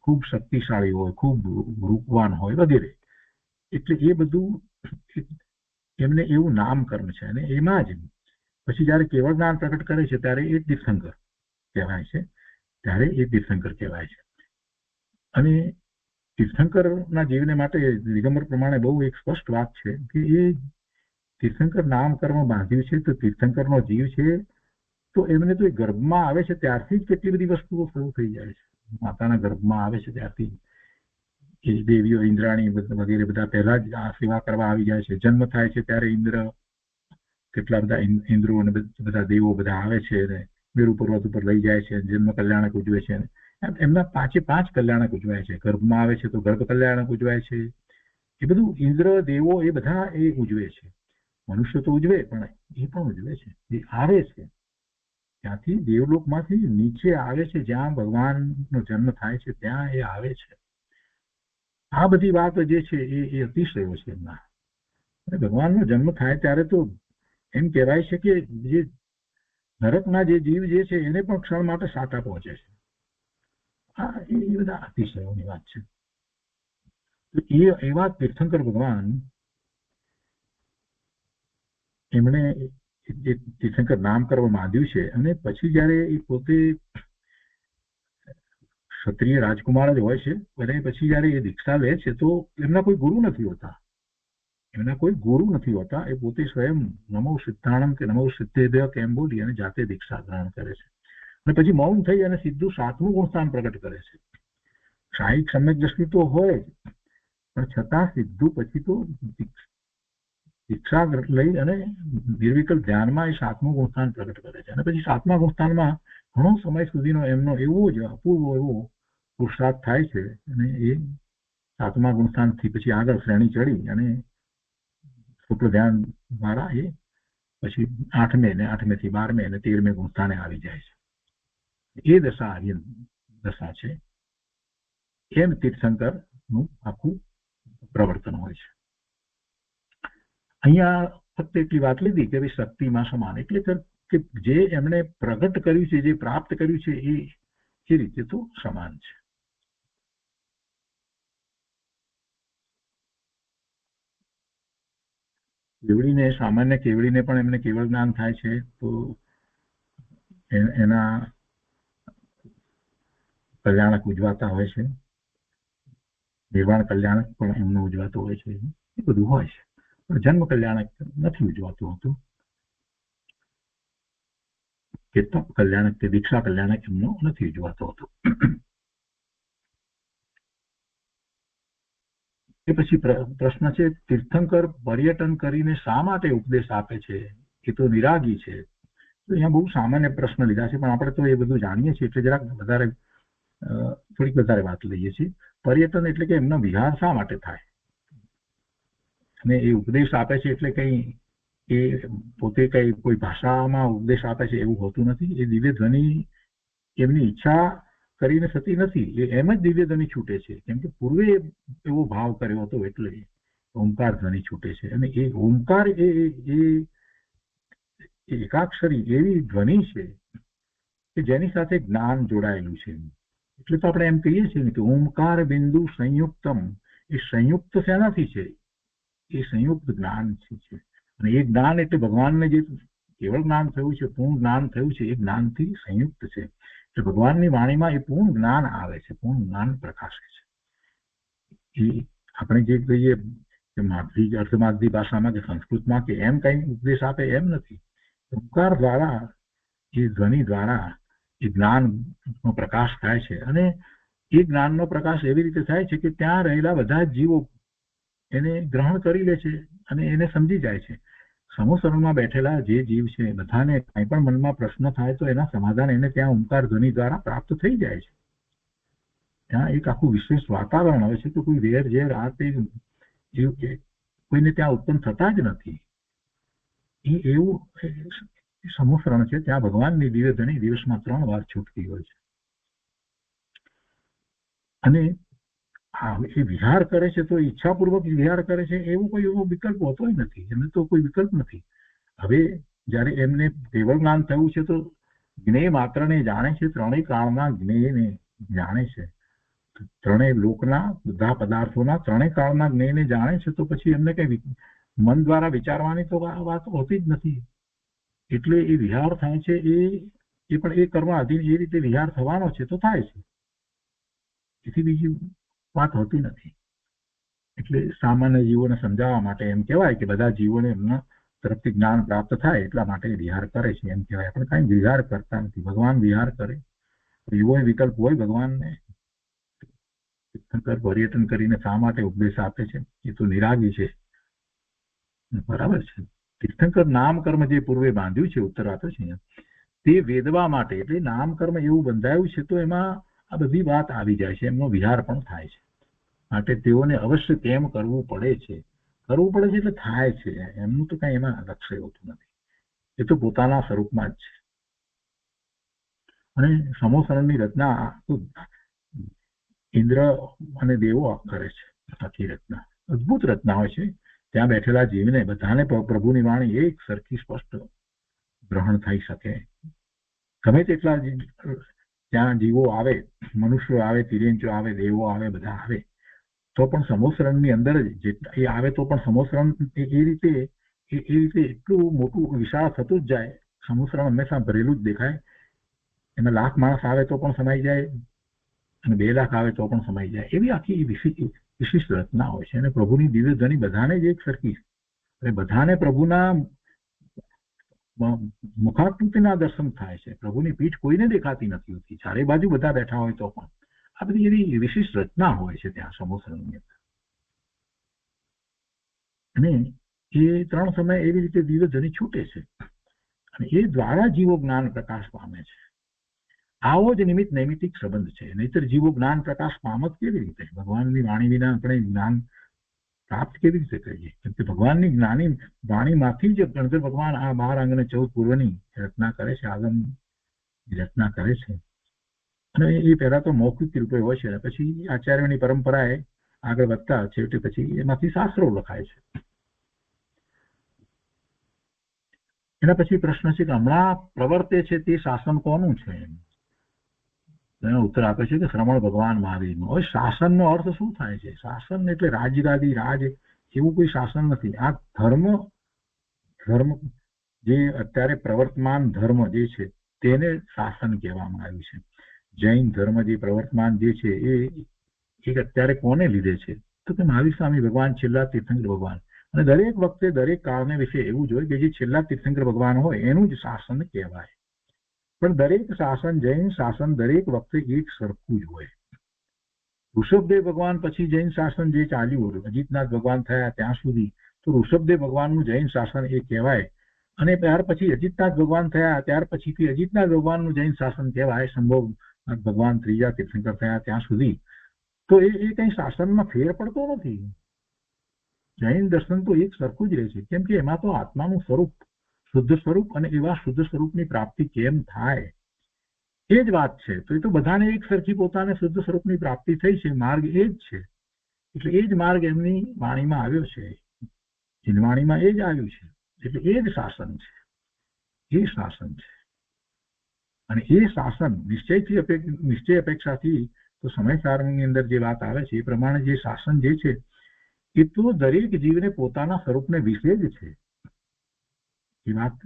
ખૂબ શક્તિશાળી હોય, ખૂબ રૂપવાન હોય વગેરે. એટલે એ બધું એમને એવું નામ કર્મ છે. અને એમાં જ પછી જયારે કેવળ જ્ઞાન પ્રકટ કરે છે ત્યારે એ તીર્થંકર કહેવાય છે, ત્યારે એ તીર્થંકર કહેવાય છે. અને તીર્થંકરના જીવને માટે દિગંબર પ્રમાણે બહુ એક સ્પષ્ટ વાત છે કે એ તીર્થંકર નામ કર્મ બાંધ્યું છે, તો તીર્થંકરનો જીવ છે તો એમને તો એ ગર્ભમાં આવે છે ત્યારથી જ કેટલી બધી વસ્તુઓ શરૂ થઈ જાય છે. માતાના ગર્ભમાં આવે છે ત્યારથી એ દેવીઓ ઇન્દ્રાણી વગેરે બધા પહેલા જ આ સેવા કરવા આવી જાય છે. જન્મ થાય છે ત્યારે ઇન્દ્ર, કેટલા બધા ઇન્દ્રો અને બધા દેવો બધા આવે છે અને મેરુ પર્વત ઉપર લઈ જાય છે, જન્મ કલ્યાણક ઉજવે છે. એમના 5 કલ્યાણક ઉજવાય છે. ગર્ભમાં આવે છે તો ગર્ભ કલ્યાણક ઉજવાય છે. એ બધું ઇન્દ્ર દેવો એ બધા એ ઉજવે છે. મનુષ્ય તો ઉજવે પણ એ પણ ઉજવે છે, એ આવે છે ત્યાંથી દેવલોકમાંથી નીચે આવે છે, જ્યાં ભગવાનનો જન્મ થાય છે ત્યાં એ આવે છે. આ બધી વાત જે છે એ અતિશયો છે એમના. અને ભગવાનનો જન્મ થાય ત્યારે તો એમ કહેવાય છે કે જે નરકના જે જીવ જે છે એને પણ ક્ષણ માટે સાટા પહોંચે છે. આ એ બધા અતિશયોની વાત છે. તો એવા તીર્થંકર ભગવાન એમણે તીર્થંકર નામ કરવા માંડ્યું છે. અને પછી જયારે એ પોતે ક્ષત્રિય રાજકુમાર જ હોય છે અને પછી જયારે એ દીક્ષા લે છે તો એમના કોઈ ગુરુ નથી હોતા, એ પોતે સ્વયં નમો સિદ્ધાણમ કે નમો સિદ્ધેભ્ય કેમ બોલી અને જાતે દીક્ષા ગ્રહણ કરે છે. અને પછી મૌન થઈ અને સીધું 7મું ગુણસ્થાન પ્રગટ કરે છે. શાહી સમ્યક દ્રષ્ટિ તો હોય જ, પણ છતાં સીધું પછી તો દીક્ષા લઈ અને નિર્વિકલ્પ ધ્યાનમાં એ 7મું ગુણસ્થાન પ્રગટ કરે છે. અને પછી 7મા ગુણસ્થાનમાં ઘણો સમય સુધીનો એમનો એવો જ અપૂર્વ એવો પુરુષાર્થ થાય છે. અને એ 7મા ગુણસ્થાનથી પછી આગળ શ્રેણી ચડી અને શુક્લ ધ્યાન દ્વારા એ પછી 8મે ને 8મેથી 12મે અને 13મે ગુણસ્થાને આવી જાય છે. એ દશા આર્યન દશા છે. એમ તીર્થંકર નું આખું પ્રવર્તન હોય છે. અહીંયા ફક્ત એટલી વાત લીધી કે શક્તિમાં સમાન, એટલે કે જે એમણે પ્રગટ કર્યું છે, જે પ્રાપ્ત કર્યું છે, એ રીતે તો સમાન છે. કેવડીને, સામાન્ય કેવડીને પણ એમને કેવળ જ્ઞાન થાય છે, તો એના કલ્યાણક ઉજવાતા હોય છે, નિર્વાણ કલ્યાણક પણ એમનો ઉજવાતો હોય છે, એ બધું હોય છે. પણ જન્મ કલ્યાણક નથી ઉજવાતું હોતું, કે તપ કલ્યાણક કે દીક્ષા કલ્યાણક એમનો નથી ઉજવાતો હોતો. એ પછી પ્રશ્ન છે, તીર્થંકર પર્યટન કરીને શા માટે ઉપદેશ આપે છે? એ તો નિરાગી છે. તો અહીંયા બહુ સામાન્ય પ્રશ્ન લીધા છે, પણ આપણે તો એ બધું જાણીએ છીએ એટલે જરાક થોડીક વધારે વાત લઈએ છીએ. પર્યટન એટલે કે એમનો વિહાર શા માટે થાય, અને એ ઉપદેશ આપે છે એટલે કઈ એ પોતે કઈ કોઈ ભાષામાં ઉપદેશ આપે છે એવું હોતું નથી. એ દિવ્ય ધ્વનિ એમની ઈચ્છા કરીને થતી નથી, એ એમ જ દિવ્ય ધ્વનિ છૂટે છે. કેમ કે પૂર્વે એવો ભાવ કર્યો હતો એટલે ઓમકાર ધ્વનિ છૂટે છે. અને એ ઓમકાર એ એકાક્ષરી એવી ધ્વનિ છે કે જેની સાથે જ્ઞાન જોડાયેલું છે. એટલે તો આપણે એમ કહીએ છીએ કે ઓમકાર બિંદુ સંયુક્તમ. એ સંયુક્ત શેનાથી છે? એ સંયુક્ત જ્ઞાન છે. અને એ જ્ઞાન એટલે ભગવાનને જે કેવળ જ્ઞાન થયું છે, પૂર્ણ જ્ઞાન થયું છે, એ જ્ઞાનથી સંયુક્ત છે. એટલે ભગવાનની વાણીમાં એ પૂર્ણ જ્ઞાન આવે છે, પૂર્ણ જ્ઞાન પ્રકાશે છે. એ આપણે જે કહીએ કે માધવી અર્ધમાધવી ભાષામાં કે સંસ્કૃતમાં કે એમ કઈ ઉપદેશ આપે એમ નથી. ઓમકાર દ્વારા, એ ધ્વનિ દ્વારા એ જ્ઞાનનો પ્રકાશ થાય છે. અને એ જ્ઞાનનો પ્રકાશ એવી રીતે થાય છે કે ત્યાં રહેલા બધા જ જીવો એને ગ્રહણ કરી લે છે અને એને સમજી જાય છે. સમૂહસરણમાં બેઠેલા જે જીવ છે, બધાને કંઈ પણ મનમાં પ્રશ્ન થાય તો એના સમાધાન એને ત્યાં ઓમકાર ધ્વનિ દ્વારા પ્રાપ્ત થઈ જાય છે. ત્યાં એક આખું વિશેષ વાતાવરણ આવે છે કે કોઈ વેર ઝેર આ તે કોઈને ત્યાં ઉત્પન્ન થતા જ નથી. એ એવું સમૂહસરણ છે. ત્યાં ભગવાનની દિવ્ય ધ્વનિ દિવસમાં 3 વાર છૂટતી હોય છે. અને એ વિહાર કરે છે તો ઈચ્છાપૂર્વક વિહાર કરે છે એવો કોઈ એવો વિકલ્પ હોતો નથી. એમને તો કોઈ વિકલ્પ નથી. હવે જયારે એમને કેવળ જ્ઞાન થયું છે તો જ્ઞેય માત્રને જાણે છે, ત્રણેય કાળના જ્ઞેયને જાણે છે, ત્રણેય લોકના બધા પદાર્થોના ત્રણેય કાળના જ્ઞેયને જાણે છે, તો પછી એમને કઈ મન દ્વારા વિચારવાની તો વાત હોતી જ નથી. એટલે એ વિહાર થાય છે, એ પણ એ કર્મ અધીન એ રીતે વિહાર થવાનો છે તો થાય છે, એથી બીજી વાત હોતી નથી. એટલે સામાન્ય જીવોને સમજાવવા માટે એમ કહેવાય કે બધા જીવોને એમના તરફથી જ્ઞાન પ્રાપ્ત થાય એટલા માટે વિહાર કરે છે એમ કહેવાય. આપણે કઈ વિહાર કરતા નથી, ભગવાન વિહાર કરે. એવો વિકલ્પ હોય ભગવાનને? તીર્થંકર પર્યટન કરીને શા માટે ઉપદેશ આપે છે? એ તો નિરાગી છે, બરાબર છે. તીર્થંકર નામ કર્મ જે પૂર્વે બાંધ્યું છે, ઉત્તરાર્થ છે તે વેદવા માટે, એટલે નામ કર્મ એવું બંધાયું છે તો એમાં આ બધી વાત આવી જાય છે, એમનો વિહાર પણ થાય છે. માટે તેઓને અવશ્ય તેમ કરવું પડે છે. કરવું પડે છે એટલે થાય છે. એમનું તો કઈ એમાં લક્ષ્ય હોતું નથી. એ તો પોતાના સ્વરૂપમાં જ છે. અને સમૂહસરણની રચના ઇન્દ્ર અને દેવો કરે છે. આખી રચના અદભુત રચના હોય છે. ત્યાં બેઠેલા જીવને બધાને પ્રભુની વાણી એક સરખી સ્પષ્ટ ગ્રહણ થઈ શકે. ગમે તેટલા ત્યાં જીવો આવે, મનુષ્યો આવે, તિર્યંચો આવે, દેવો આવે, બધા આવે, તો પણ સમૂહસરણની અંદર જ એ આવે તો પણ સમૂહસરણ એ રીતે એટલું મોટું વિશાળ થતું જ જાય. સમૂહસરણ હંમેશા ભરેલું જ દેખાય. એમાં 1,00,000 માણસ આવે તો પણ સમાઈ જાય, અને 2 લાખ આવે તો પણ સમાઈ જાય. એવી આખી વિશિષ્ટ રચના હોય છે. અને પ્રભુની દિવ્ય ધ્વનિ બધાને જ એક સરખી, અને બધાને પ્રભુના મુખાકૃતિના દર્શન થાય છે. પ્રભુની પીઠ કોઈને દેખાતી નથી હોતી, ચારે બાજુ બધા બેઠા હોય તો પણ. આ બધી એવી વિશિષ્ટ રચના હોય છે ત્યાં સમૂહસરણની અંદર. અને એ 3 સમય એવી રીતે દિવ્ય ધ્વનિ છૂટે છે, અને એ દ્વારા જીવો જ્ઞાન પ્રકાશ પામે છે. આવો જ નિમિત્ત નૈમિતિક સંબંધ છે. નહીતર જીવો જ્ઞાન પ્રકાશ પામત કેવી રીતે? ભગવાનની વાણી વિના આપણે જ્ઞાન પ્રાપ્ત કેવી રીતે કરીએ? કેમ કે ભગવાનની જ્ઞાની વાણીમાંથી જ ગણધર ભગવાન આ 12 અંગ અને 14 પૂર્વની રચના કરે છે, આગમની રચના કરે છે. અને એ પહેલા તો મૌખિક રૂપે હોય છે, પછી આચાર્યોની પરંપરાએ આગળ વધતા છેવટે પછી એમાંથી શાસ્ત્રો લખાય છે. એના પછી પ્રશ્ન છે કે હમણાં પ્રવર્તે છે તે શાસન કોનું છે? એનો ઉત્તર આપે છે કે શ્રમણ ભગવાન મહાવીરનું. હવે શાસનનો અર્થ શું થાય છે? શાસન એટલે રાજગાદી, રાજ એવું કોઈ શાસન નથી. આ ધર્મ જે અત્યારે પ્રવર્તમાન ધર્મ જે છે તેને શાસન કહેવામાં આવ્યું છે. જૈન ધર્મ જે પ્રવર્તમાન જે છે એ અત્યારે કોને લીધે છે? તો કે મહાવીર સ્વામી ભગવાન, છેલ્લા તીર્થંકર ભગવાન. અને દરેક વખતે દરેક કાળને વિશે એવું જ હોય કે જે છેલ્લા તીર્થંકર ભગવાન હોય એનું જ શાસન કહેવાય. પણ દરેક શાસન, જૈન શાસન દરેક વખતે એક સરખું જ હોય. ઋષભદેવ ભગવાન પછી જૈન શાસન જે ચાલ્યું, અજીતનાથ ભગવાન થયા ત્યાં સુધી, તો ઋષભદેવ ભગવાનનું જૈન શાસન એ કહેવાય. અને ત્યાર પછી અજીતનાથ ભગવાન થયા ત્યાર પછીથી અજીતનાથ ભગવાનનું જૈન શાસન કહેવાય. સંભવનાથ ભગવાન ત્રીજા તીર્થંકર થયા ત્યાં સુધી તો એ કઈ શાસનમાં ફેર પડતો નથી. જૈન દર્શન તો એક સરખું જ રહે છે. કેમ કે એમાં તો આત્માનું સ્વરૂપ, શુદ્ધ સ્વરૂપ, અને એવા શુદ્ધ સ્વરૂપની પ્રાપ્તિ કેમ થાય એ જ વાત છે. તો એ તો બધાને એક સરખી પોતાને શુદ્ધ સ્વરૂપની પ્રાપ્તિ થઈ છે. માર્ગ એ જ છે. એટલે એ જ માર્ગ એમની વાણીમાં આવ્યો છે. વાણીમાં એ જ આવ્યું છે. એટલે એ જ શાસન છે. એ શાસન છે. અને એ શાસન નિશ્ચય અપેક્ષાથી તો સમય સારણીની અંદર જે વાત આવે છે એ પ્રમાણે જે શાસન જે છે એ તો દરેક જીવને પોતાના સ્વરૂપને વિશે જ છે. એ વાત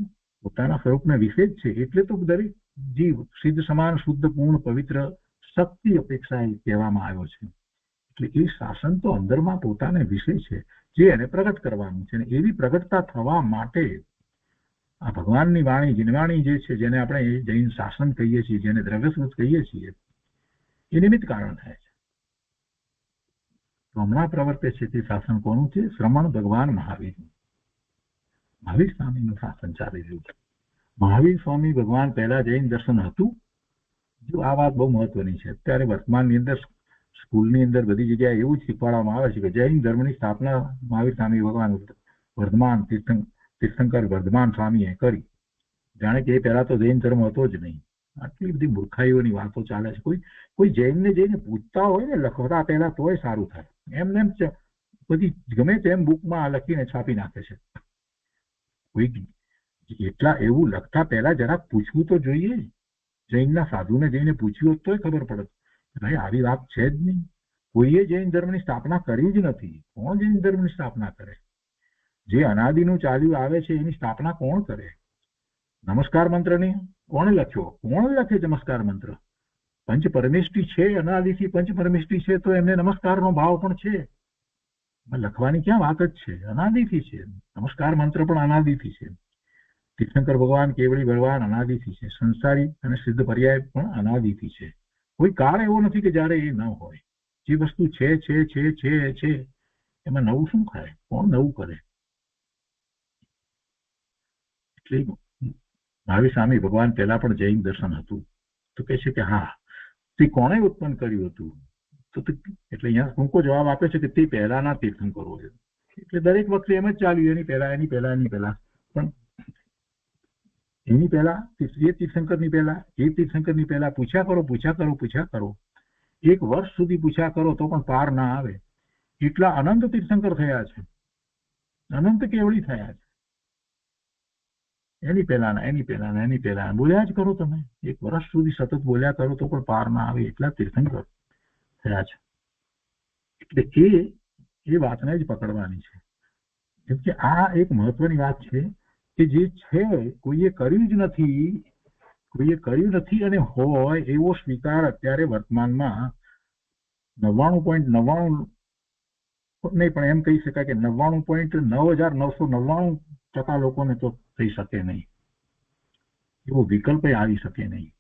પોતાના સ્વરૂપને વિશે જ છે. એટલે તો દરેક જીવ સિદ્ધ, સમાન, શુદ્ધ, પૂર્ણ, પવિત્ર, શક્તિ અપેક્ષા કહેવામાં આવ્યો છે. એટલે એ શાસન તો અંદરમાં પોતાને વિશે છે જે એને પ્રગટ કરવાનું છે. અને એવી પ્રગટતા થવા માટે આ ભગવાનની વાણી, જીનવાણી જે છે, જેને આપણે જૈન શાસન કહીએ છીએ, જેને દ્રવ્યસ્મૃત કહીએ છીએ, એ નિમિત્ત કારણ થાય છે. તો હમણાં પ્રવર્તે છે તે શાસન કોનું છે? શ્રમણ ભગવાન મહાવીરનું. મહાવીર સ્વામીનું શાસન ચાલી રહ્યું છે. મહાવીર સ્વામી ભગવાન પહેલા જૈન દર્શન હતું. જો આ વાત બહુ મહત્વની છે. અત્યારે વર્તમાનની અંદર સ્કૂલની અંદર બધી જગ્યાએ એવું જ શીખવાડવામાં આવે છે કે જૈન ધર્મની સ્થાપના મહાવીર સ્વામી ભગવાન વર્ધમાન તીર્થંકર વર્ધમાન સ્વામીએ કરી. જાણે કે એ પહેલા તો જૈન ધર્મ હતો જ નહીં. આટલી બધી મૂર્ખાઈઓની વાતો ચાલે છે. કોઈ જૈનને જઈને પૂછતા હોય ને લખતા પહેલા તોય સારું થાય. એમને એમ બધી ગમે તેમ બુકમાં લખીને છાપી નાખે છે. કોઈ એટલા એવું લખતા પહેલા જરાક પૂછવું તો જોઈએ. જૈનના સાધુને જઈને પૂછ્યું હોત તોય ખબર પડે ભાઈ આવી વાત છે જ નહીં. કોઈએ જૈન ધર્મની સ્થાપના કરી જ નથી. કોણ જૈન ધર્મની સ્થાપના કરે? જે અનાદિનું ચાલ્યું આવે છે એની સ્થાપના કોણ કરે? નમસ્કાર મંત્રની કોણે લખ્યો? કોણ લખે નમસ્કાર મંત્ર? પંચ પરમેષ્ઠી છે, અનાદિથી પંચ પરમેષ્ઠી છે, તો એમને નમસ્કારનો ભાવ પણ છે. લખવાની ક્યાં વાત જ છે? અનાદિથી છે. નમસ્કાર મંત્ર પણ અનાદિથી છે. તીર્થંકર ભગવાન, કેવળી ભગવાન અનાદિથી છે. સંસારી અને સિદ્ધ પર્યાય પણ અનાદિથી છે. કોઈ કાળ એવો નથી કે જ્યારે એ ન હોય. જે વસ્તુ છે એમાં નવું શું થાય? કોણ નવું કરે? એટલે મહાવીર સ્વામી ભગવાન પહેલા પણ જૈન દર્શન હતું. તો કહે છે કે હા, તે કોણે ઉત્પન્ન કર્યું હતું? તો એટલે અહીંયા ટૂંકો જવાબ આપે છે કે તે પહેલાના તીર્થંકરો છે. એટલે દરેક વખતે એમ જ ચાલ્યું. એની પહેલા પણ એની પહેલા એ તીર્થંકરની પહેલા પૂછ્યા કરો. એક વર્ષ સુધી પૂછ્યા કરો તો પણ પાર ના આવે. એટલા અનંત તીર્થંકર થયા છે. અનંત કેવળી થયા છે. એની પહેલા બોલ્યા જ કરો. તમે એક વર્ષ સુધી સતત બોલ્યા કરો તો પણ પાર ના આવે. એટલા તીર્થંકર થયા છે. એટલે એ વાતને જ પકડવાની છે. કેમ કે આ એક મહત્વની વાત છે કે જે છે કોઈએ કર્યું જ નથી અને હોય એવો સ્વીકાર અત્યારે વર્તમાનમાં 99.99 નહીં પણ એમ કહી શકાય કે 99.9999% લોકોને તો થઈ શકે નહીં. એવો વિકલ્પ આવી શકે નહીં.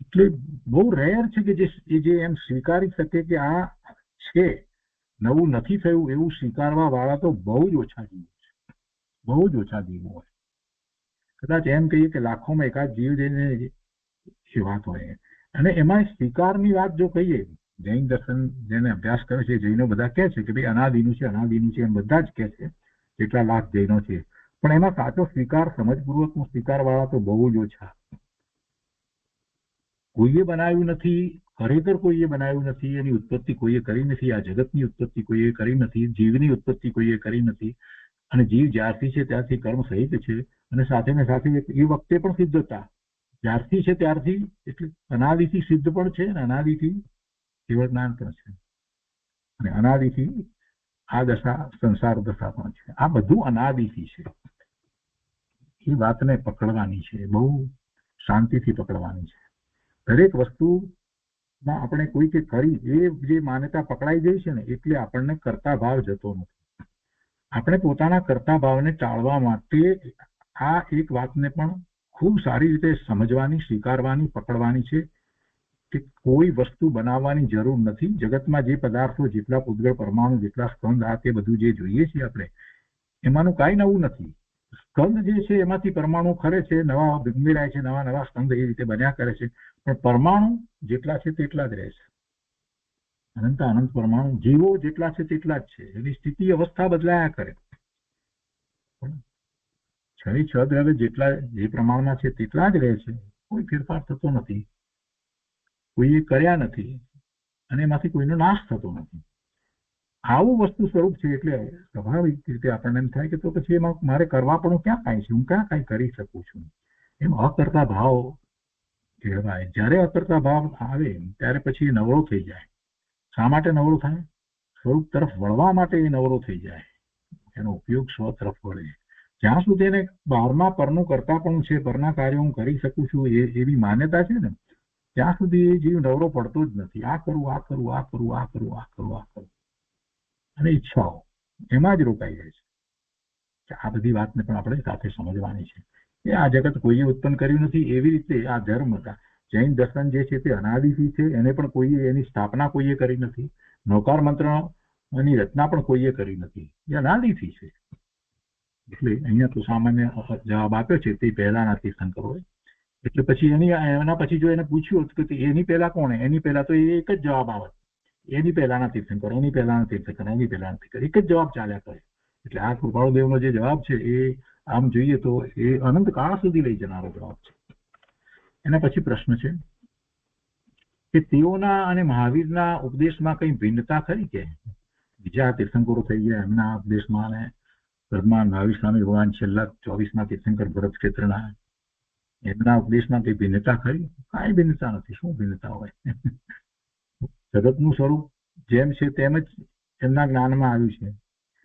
એટલે બહુ રેર છે કે જે એમ સ્વીકારી શકે કે આ છે, નવું નથી થયું એવું સ્વીકારવા વાળા તો બહુ જ ઓછા જીવો હોય. કદાચ એમ કહીએ કે લાખોમાં એકાદ જીવ જઈને એ વાત હોય. અને એમાં સ્વીકારની વાત જો કહીએ, જૈન દર્શન જેને અભ્યાસ કરે છે જૈનો બધા કહે છે કે ભાઈ અનાદિનું છે એમ બધા જ કહે છે. કેટલા લાખ જૈનો છે. પણ એમાં સાચો સ્વીકાર, સમજપૂર્વકનો સ્વીકાર વાળા તો બહુ જ ઓછા. કોઈએ બનાવ્યું નથી, ખરેખર કોઈએ બનાવ્યું નથી, એની ઉત્પત્તિ કોઈએ કરી નથી, આ જગતની ઉત્પત્તિ કોઈએ કરી નથી, જીવની ઉત્પત્તિ કોઈએ કરી નથી, અને જીવ જ્યારથી છે ત્યારથી કર્મ સહિત છે, અને સાથે ને સાથે એ વખતે પણ સિદ્ધતા જ્યારથી છે ત્યારથી, એટલે અનાદિથી સિદ્ધ પણ છે અને અનાદિથી કેવળ જ્ઞાન પણ છે, અને અનાદિથી આ દશા સંસાર દશા પણ છે. આ બધું અનાદિથી છે. એ વાતને પકડવાની છે, બહુ શાંતિથી પકડવાની છે. દરેક વસ્તુમાં આપણે કોઈ કે કરી એ જે માન્યતા પકડાઈ જાય છે ને, એટલે આપણને કરતા ભાવ જતો નથી. આપણે પોતાના કરતા ભાવને ટાળવા માટે આ એક વાતને પણ ખૂબ સારી રીતે સમજવાની, સ્વીકારવાની, પકડવાની છે કે કોઈ વસ્તુ બનાવવાની જરૂર નથી. જગતમાં જે પદાર્થો, જેટલા પૂતગળ પરમાણુ, જેટલા સ્કંદ, આ તે બધું જે જોઈએ છીએ આપણે, એમાંનું કાંઈ નવું નથી. સ્કંદ જે છે એમાંથી પરમાણુ ખરે છે, નવા ઉમેરાય છે, નવા નવા સ્કંદ એ રીતે બન્યા કરે છે, પણ પરમાણુ જેટલા છે તેટલા જ રહે છે. અનંત અનંત પરમાણુ જીવો જેટલા છે તેટલા જ છે. એની સ્થિતિ અવસ્થા બદલાયા કરે. છ દ્રવ્ય જેટલા જે પ્રમાણમાં છે તેટલા જ રહે છે, કોઈ ફેરફાર થતો નથી, કોઈએ કર્યા નથી, અને એમાંથી કોઈનો નાશ થતો નથી. આવું વસ્તુ સ્વરૂપ છે. એટલે સ્વાભાવિક રીતે આપણને એમ થાય કે તો પછી એમાં મારે કરવા પણ ક્યાં કાંઈ છે, હું ક્યાં કાંઈ કરી શકું છું. એમ અકર્તા ભાવ કહેવાય. જ્યારે અકર્તા ભાવ આવે ત્યારે પછી એ નવરો થઈ જાય. શા માટે નવરો થાય? સ્વરૂપ તરફ વળવા માટે એ નવરો થઈ જાય. એનો ઉપયોગ સ્વ તરફ વળે. જ્યાં સુધી એને બહારમાં પરનું કરતા પણ છે, પરના કાર્યો હું કરી શકું છું એવી માન્યતા છે ને, ત્યાં સુધી એ જીવ નવરો પડતો જ નથી. આ કરું, આ કરું, આ કરું, આ કરું, આ કરું, આ કરું, અને ઈચ્છાઓ એમાં જ રોકાઈ જાય છે. આ બધી વાતને પણ આપણે સાથે સમજવાની છે કે આ જગત કોઈએ ઉત્પન્ન કર્યું નથી. એવી રીતે આ ધર્મ હતા, જૈન દર્શન જે છે તે અનાદિથી છે, એને પણ કોઈએ એની સ્થાપના કોઈએ કરી નથી. નૌકાર મંત્રની રચના પણ કોઈએ કરી નથી. એ અનાદિથી છે. એટલે અહીંયા તો સામાન્ય જવાબ આપ્યો છે તે પહેલાના તીર્થંકરોએ. એટલે પછી એના પછી જો એને પૂછ્યું કે એની પહેલા કોણે, એની પહેલા તો એ એક જ જવાબ આવે, એની પહેલાના તીર્થંકર, એની પહેલાના તીર્થંકર, એની પહેલાના તીર્થંકર, એક જ જવાબ ચાલ્યા કરે. એટલે આ કૃપાળુદેવનો જે જવાબ છે એ આમ જોઈએ તો એ અનંત કાળ સુધી લઈ જનારો જવાબ છે. એના પછી પ્રશ્ન છે કે તેઓના અને મહાવીરના ઉપદેશમાં કઈ ભિન્નતા ખરી? કે બીજા તીર્થંકરો થઈ ગયા એમના ઉપદેશમાં અને ભગવાન મહાવીર સ્વામી ભગવાન છેલ્લા 24મા તીર્થંકર ભરત ક્ષેત્રના એમના ઉપદેશમાં કઈ ભિન્નતા ખરી? કાંઈ ભિન્નતા નથી. શું ભિન્નતા હોય? જગતનું સ્વરૂપ જેમ છે તેમ જ એમના જ્ઞાનમાં આવ્યું છે,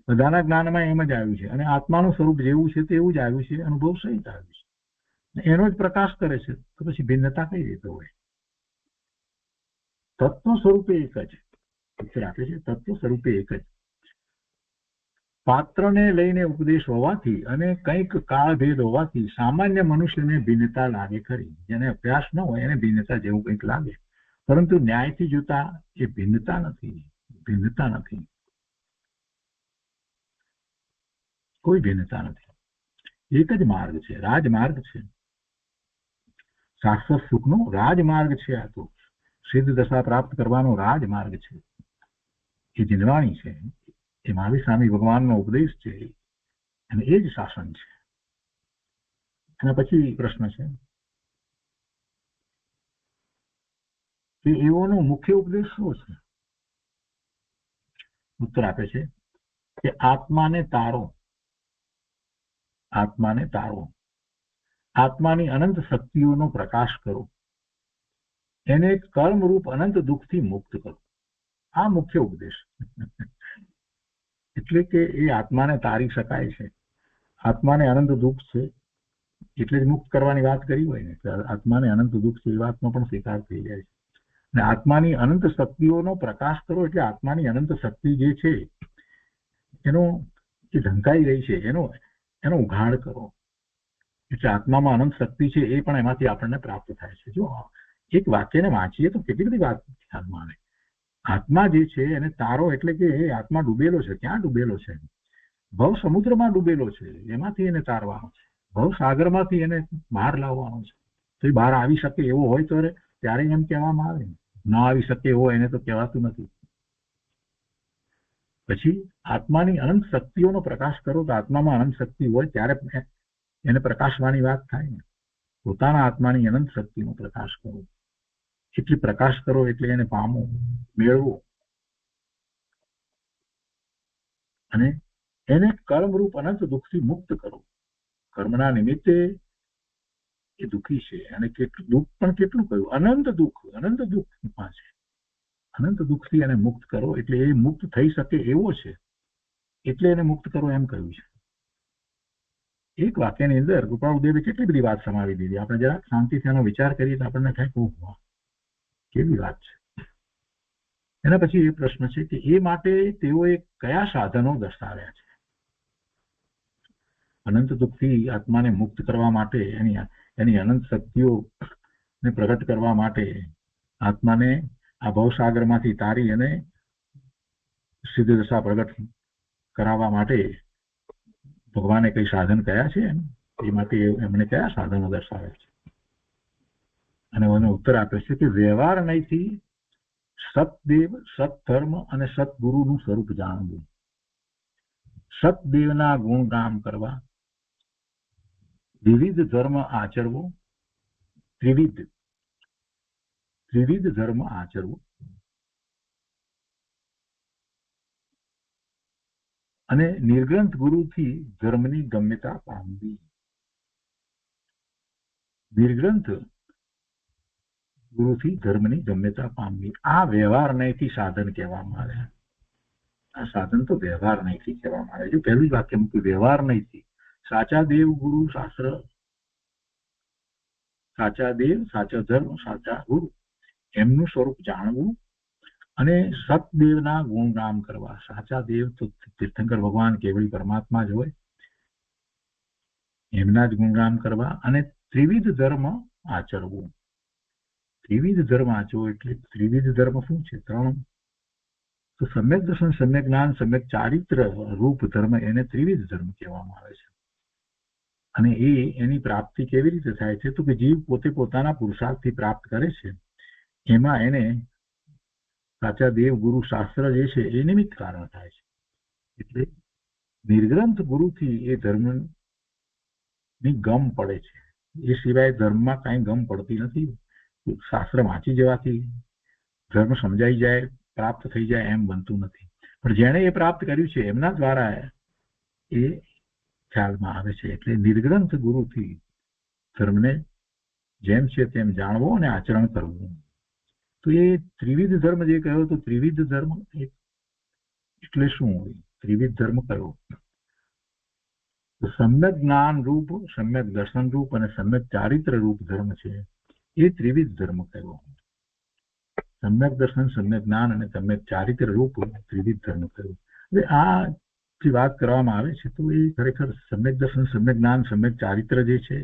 બધાના જ્ઞાનમાં એમ જ આવ્યું છે, અને આત્માનું સ્વરૂપ જેવું છે તેવું જ આવ્યું છે, અનુભવ સહિત આવ્યું છે, એનો જ પ્રકાશ કરે છે. તો પછી ભિન્નતા કઈ રીતે હોય? તત્વ સ્વરૂપે એક જ ઉત્તર આપે છે. તત્વ સ્વરૂપે એક જ. પાત્રને લઈને ઉપદેશ હોવાથી અને કંઈક કાળભેદ હોવાથી સામાન્ય મનુષ્યને ભિન્નતા લાગે ખરી. જેને અભ્યાસ ન હોય એને ભિન્નતા જેવું કંઈક લાગે, પરંતુ ન્યાયથી જોતા એ ભિન્નતા નથી. ભિન્નતા નથી, કોઈ ભિન્નતા નથી. એક જ માર્ગ છે, રાજમાર્ગ છે, શાશ્વત સુખનો રાજમાર્ગ છે. આ તો સિદ્ધ દશા પ્રાપ્ત કરવાનો રાજમાર્ગ છે. એ જીનવાણી છે, એ મહાવીર સ્વામી ભગવાનનો ઉપદેશ છે, અને એ જ શાસન છે. એના પછી પ્રશ્ન છે કે એઓનો મુખ્ય ઉપદેશ શું છે? ઉત્તર આપે છે કે આત્માને તારો, આત્માને તારો, આત્માની અનંત શક્તિઓનો પ્રકાશ કરો, એને કર્મરૂપ અનંત દુઃખથી મુક્ત કરો. આ મુખ્ય ઉપદેશ. એટલે કે એ આત્માને તારી શકાય છે. આત્માને અનંત દુઃખ છે એટલે જ મુક્ત કરવાની વાત કરી હોય ને, આત્માને અનંત દુઃખ છે એ વાતનો પણ સ્વીકાર થઈ જાય છે. અને આત્માની અનંત શક્તિઓનો પ્રકાશ કરો, એટલે આત્માની અનંત શક્તિ જે છે એનો જે ઢંકાઈ રહી છે એનો ઉઘાડ કરો. એટલે આત્મામાં અનંત શક્તિ છે એ પણ એમાંથી આપણને પ્રાપ્ત થાય છે. જો એક વાક્યને વાંચીએ તો કેટલી બધી વાત ધ્યાનમાં આવે. આત્મા જે છે એને તારો, એટલે કે એ આત્મા ડૂબેલો છે. ક્યાં ડૂબેલો છે? ભવ સમુદ્રમાં ડૂબેલો છે. એમાંથી એને તારવાનો છે. ભવ સાગરમાંથી એને બહાર લાવવાનો છે. તો એ બહાર આવી શકે એવો હોય તો ત્યારે એમ કહેવામાં આવે, ન આવી શકે એવો એને તો કહેવાતું નથી. પછી આત્માની અનંત શક્તિઓનો પ્રકાશ કરો. તો આત્મામાં અનંત શક્તિ હોય ત્યારે એને પ્રકાશવાની વાત થાય ને. પોતાના આત્માની અનંત શક્તિનો પ્રકાશ કરો. એટલે પ્રકાશ કરો એટલે એને પામો, મેળવો, અને એને કર્મરૂપ અનંત દુઃખથી મુક્ત કરો. કર્મના નિમિત્તે એ દુઃખી છે, અને કેટલું દુઃખ પણ કેટલું કહ્યું, અનંત દુઃખમાં છે. અનંત દુઃખથી એને મુક્ત કરો એટલે એ મુક્ત થઈ શકે એવો છે, એટલે એને મુક્ત કરો એમ કહ્યું છે. એક વાક્યની અંદર કૃપાળુદેવે કેટલી બધી વાત સમાવી દીધી. આપણે જરાક શાંતિથી એનો વિચાર કરીએ તો આપણને થાય કે ઓહો કેવી વાત છે. એના પછી એ પ્રશ્ન છે કે એ માટે તેઓએ કયા સાધનો દર્શાવ્યા છે. અનંત દુઃખથી આત્માને મુક્ત કરવા માટે, એની અનંત શક્તિઓને પ્રગટ કરવા માટે, આત્માને આ ભવસાગરમાંથી તારી અને સિદ્ધ દશા પ્રગટ કરાવવા માટે ભગવાને કઈ સાધન કયા છે, એ માટે એમણે કયા સાધનો દર્શાવ્યા છે. અને એનો ઉત્તર આપે છે કે વ્યવહાર નહીંથી સતદેવ, સત્ધર્મ અને સદગુરુનું સ્વરૂપ જાણવું, સતદેવના ગુણગાન કરવા, વિવિધ ધર્મ આચરવો, ત્રિવિધ ધર્મ આચરવો, અને નિર્ગ્રંથ ગુરુથી ધર્મની ગમ્યતા પામવી. નિર્ગ્રંથ ગુરુથી ધર્મની ગમ્યતા પામવી, આ વ્યવહાર નહીંથી સાધન કહેવામાં આવે. આ સાધન તો વ્યવહાર નહીંથી કહેવામાં આવે. જો પહેલું જ વાક્ય મૂક્યું વ્યવહાર નહીંથી. સાચા દેવ ગુરુ શાસ્ત્ર, સાચા દેવ, સાચા ધર્મ, સાચા ગુરુ એમનું સ્વરૂપ જાણવું, અને સતદેવના ગુણગાન કરવા. સાચા દેવ તો તીર્થંકર ભગવાન કેવળી પરમાત્મા જ હોય, એમના જ ગુણગાન કરવા, અને ત્રિવિધ ધર્મ આચરવું. ત્રિવિધ ધર્મ આચરવો એટલે ત્રિવિધ ધર્મ શું છે? 3. તો સમ્યક દર્શન, સમ્યક જ્ઞાન, સમ્યક ચારિત્ર રૂપ ધર્મ, એને ત્રિવિધ ધર્મ કહેવામાં આવે છે. અને એની પ્રાપ્તિ કેવી રીતે થાય છે? તો કે જીવ પોતે પોતાના પુરુષાર્થથી પ્રાપ્ત કરે છે. એમાં એને સાચા દેવ ગુરુ શાસ્ત્ર જે છે એ નિમિત્ત કારણ થાય છે. એટલે નિર્ગ્રંથ ગુરુથી એ ધર્મની ગમ પડે છે. એ સિવાય ધર્મમાં કાંઈ ગમ પડતી નથી. શાસ્ત્ર વાંચી જવાથી ધર્મ સમજાઈ જાય, પ્રાપ્ત થઈ જાય એમ બનતું નથી. પણ જેણે એ પ્રાપ્ત કર્યું છે એમના દ્વારા એ ખ્યાલમાં આવે છે. એટલે નિર્ગ્રંથ ગુરુથી ધર્મને જેમ છે તેમ જાણવો અને આચરણ કરવું. તો એ ત્રિવિધ ધર્મ જે કહ્યો, તો ત્રિવિધ ધર્મ એટલે શું હોય? ત્રિવિધ ધર્મ કયો? તો સમ્યક જ્ઞાન રૂપ, સમ્યક દર્શન રૂપ અને સમ્યક ચારિત્ર રૂપ ધર્મ છે એ ત્રિવિધ ધર્મ કયો. સમ્યક દર્શન, સમ્યક જ્ઞાન અને સમ્યક ચારિત્ર રૂપ ત્રિવિધ ધર્મ કયો. એટલે આ જે વાત કરવામાં આવે છે તો એ ખરેખર સમ્યક દર્શન, સમ્યક જ્ઞાન, સમ્યક ચારિત્ર જે છે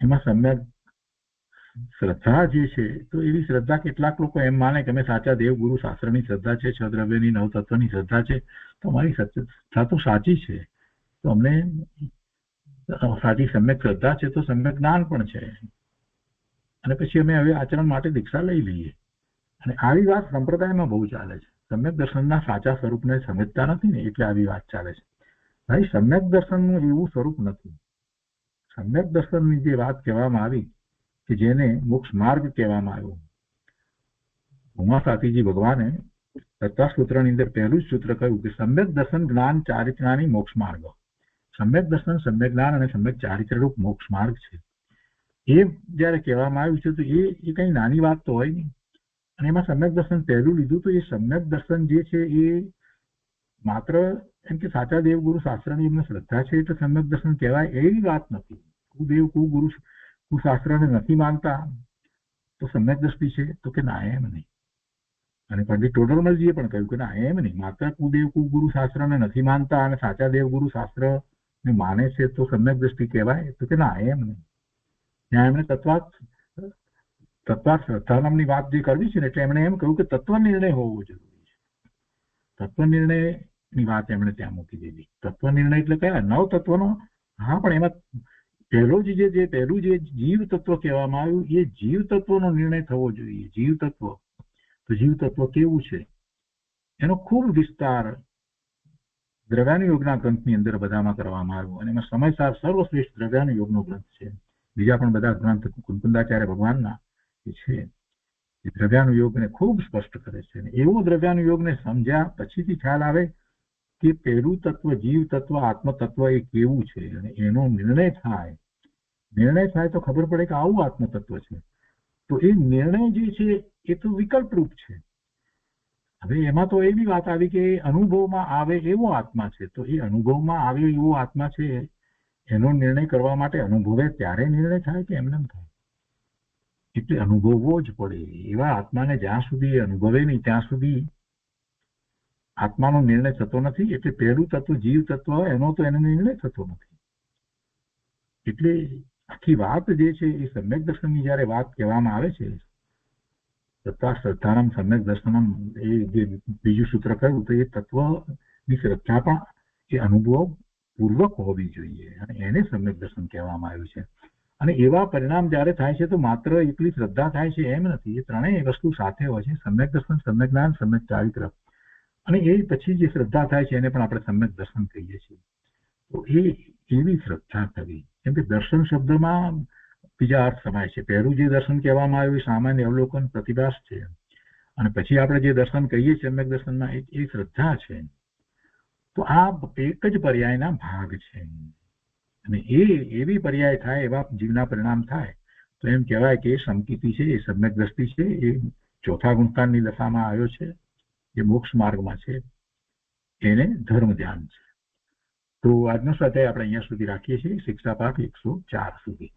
એમાં સમ્યક શ્રદ્ધા જે છે, તો એવી શ્રદ્ધા કેટલાક લોકો એમ માને કે અમે સાચા દેવ ગુરુ શાસ્ત્રની શ્રદ્ધા છે, 6 દ્રવ્યની 9 તત્વની શ્રદ્ધા છે, તો અમારી શ્રદ્ધા તો સાચી છે, તો અમને સાચી સમ્યક શ્રદ્ધા છે, તો સમ્યક જ્ઞાન પણ છે, અને પછી અમે હવે આચરણ માટે દીક્ષા લઈ લઈએ. અને આવી વાત સંપ્રદાયમાં બહુ ચાલે છે. સમ્યક દર્શનના સાચા સ્વરૂપને સમજતા નથી ને એટલે આવી વાત ચાલે છે. ભાઈ, સમ્યક દર્શનનું એવું સ્વરૂપ નથી. સમ્યક દર્શનની જે વાત કહેવામાં આવી કે જેને મોક્ષ માર્ગ કહેવામાં આવ્યો, ઉમા સાતીજી ભગવાને તત્વસૂત્રની અંદર પહેલું જ સૂત્ર કહ્યું કે સમ્યક દર્શન, જ્ઞાન, ચારિત્રાની મોક્ષ માર્ગ. સમ્યક દર્શન, સમ્યક જ્ઞાન અને સમ્યક ચારિત્ર રૂપ મોક્ષ માર્ગ છે. એ જયારે કહેવામાં આવ્યું છે તો એ કઈ નાની વાત તો હોય નહીં. અને એમાં સમ્યક દર્શન પહેલું લીધું, તો એ સમ્યક દર્શન જે છે એ માત્ર એમ કે સાચા દેવગુરુ શાસ્ત્રની એમને શ્રદ્ધા છે એટલે સમ્યક દર્શન કહેવાય એવી વાત નથી. કુદેવ કુગુરુ કુશાસ્ત્રને નથી માનતા તો સમ્યક દ્રષ્ટિ છે? તો કે ના, એમ નહીં. અને પંડિત ટોડરમલજીએ પણ કહ્યું કે ના, એમ નહીં. માત્ર કુદેવ કુગુરુ શાસ્ત્રને નથી માનતા અને સાચા દેવગુરુ શાસ્ત્રને માને છે તો સમ્યક દ્રષ્ટિ કહેવાય? તો કે ના, એમ નહીં. ત્યાં એમણે તત્વાર્થ શ્રદ્ધાનમની વાત જે કરવી છે ને એટલે એમણે એમ કહ્યું કે તત્વ નિર્ણય હોવો જરૂરી છે. તત્વ નિર્ણયની વાત એમણે ત્યાં મૂકી દીધી. તત્વ નિર્ણય એટલે કયા? 9 તત્વનો. હા, પણ એમાં પહેલું જે જીવ તત્વ કહેવામાં આવ્યું એ જીવ તત્વનો નિર્ણય થવો જોઈએ. જીવ તત્વ, તો જીવ તત્વ કેવું છે એનો ખૂબ વિસ્તાર દ્રવ્યાનુયોગના ગ્રંથની અંદર બધામાં કરવામાં આવ્યો. અને એમાં સમયસાર સર્વશ્રેષ્ઠ દ્રવ્યાનુયોગનો ગ્રંથ છે. બીજા પણ બધા ગ્રંથ કુંકુંદાચાર્ય ભગવાનના એ છે એ દ્રવ્યાનુયોગને ખૂબ સ્પષ્ટ કરે છે. અને એવો દ્રવ્યાનુયોગને સમજ્યા પછીથી ખ્યાલ આવે કે પહેલું તત્વ જીવ તત્વ આત્મ તત્વ એ કેવું છે, અને એનો નિર્ણય થાય તો ખબર પડે કે આવું આત્મ તત્વ છે. તો એ નિર્ણય જે છે એ તો વિકલ્પ રૂપ છે. હવે એમાં તો એવી વાત આવી કે અનુભવમાં આવે એવો આત્મા છે. તો એ અનુભવમાં આવે એવો આત્મા છે એનો નિર્ણય કરવા માટે અનુભવે ત્યારે નિર્ણય થાય કે એમને થાય? એટલે અનુભવવો જ પડે. એવા આત્માને જ્યાં સુધી અનુભવે નહીં ત્યાં સુધી આત્માનો નિર્ણય થતો નથી. એટલે પહેલું તત્વ જીવ તત્વ એનો તો એનો નિર્ણય થતો નથી. એટલે આખી વાત જે છે એ સમ્યક દર્શનની જયારે વાત કહેવામાં આવે છે, શ્રદ્ધાનમ સમ્યક દર્શનમ, એ જે બીજું સૂત્ર કહ્યું, તો એ તત્વની શ્રદ્ધા પણ એ અનુભવ પૂર્વક હોવી જોઈએ, અને એને સમ્યક દર્શન કહેવામાં આવ્યું છે. અને એવા પરિણામ જયારે થાય છે તો માત્ર એકલી શ્રદ્ધા થાય છે એમ નથી, એ ત્રણેય વસ્તુ સાથે હોય છે. સમ્યક દર્શન, સમ્યક જ્ઞાન, સમ્યક ચારિત્ર. અને એ પછી જે શ્રદ્ધા થાય છે એને પણ આપણે સમ્યક દર્શન કહીએ છીએ. તો એ એવી શ્રદ્ધા થવી. કેમ કે દર્શન શબ્દમાં બીજા અર્થ સમાય છે. પહેલું જે દર્શન કહેવામાં આવ્યું એ સામાન્ય અવલોકન પ્રતિભાસ છે, અને પછી આપણે જે દર્શન કહીએ છીએ સમ્યક દર્શનમાં એ શ્રદ્ધા છે. તો આ એક જ પર્યાયના ભાગ છે, અને એ એવી પર્યાય થાય, એવા જીવના પરિણામ થાય તો એમ કહેવાય કે એ સમકીર્તિ છે, એ સમ્યક દ્રષ્ટિ છે, એ ચોથા ગુણસ્થાનની દશામાં આવ્યો છે, એ મોક્ષ માર્ગમાં છે, એને ધર્મ ધ્યાન છે. તો આજનો સ્વાધ્યાય આપણે અહીંયા સુધી રાખીએ છીએ. શિક્ષા પાઠ 104 સુધી.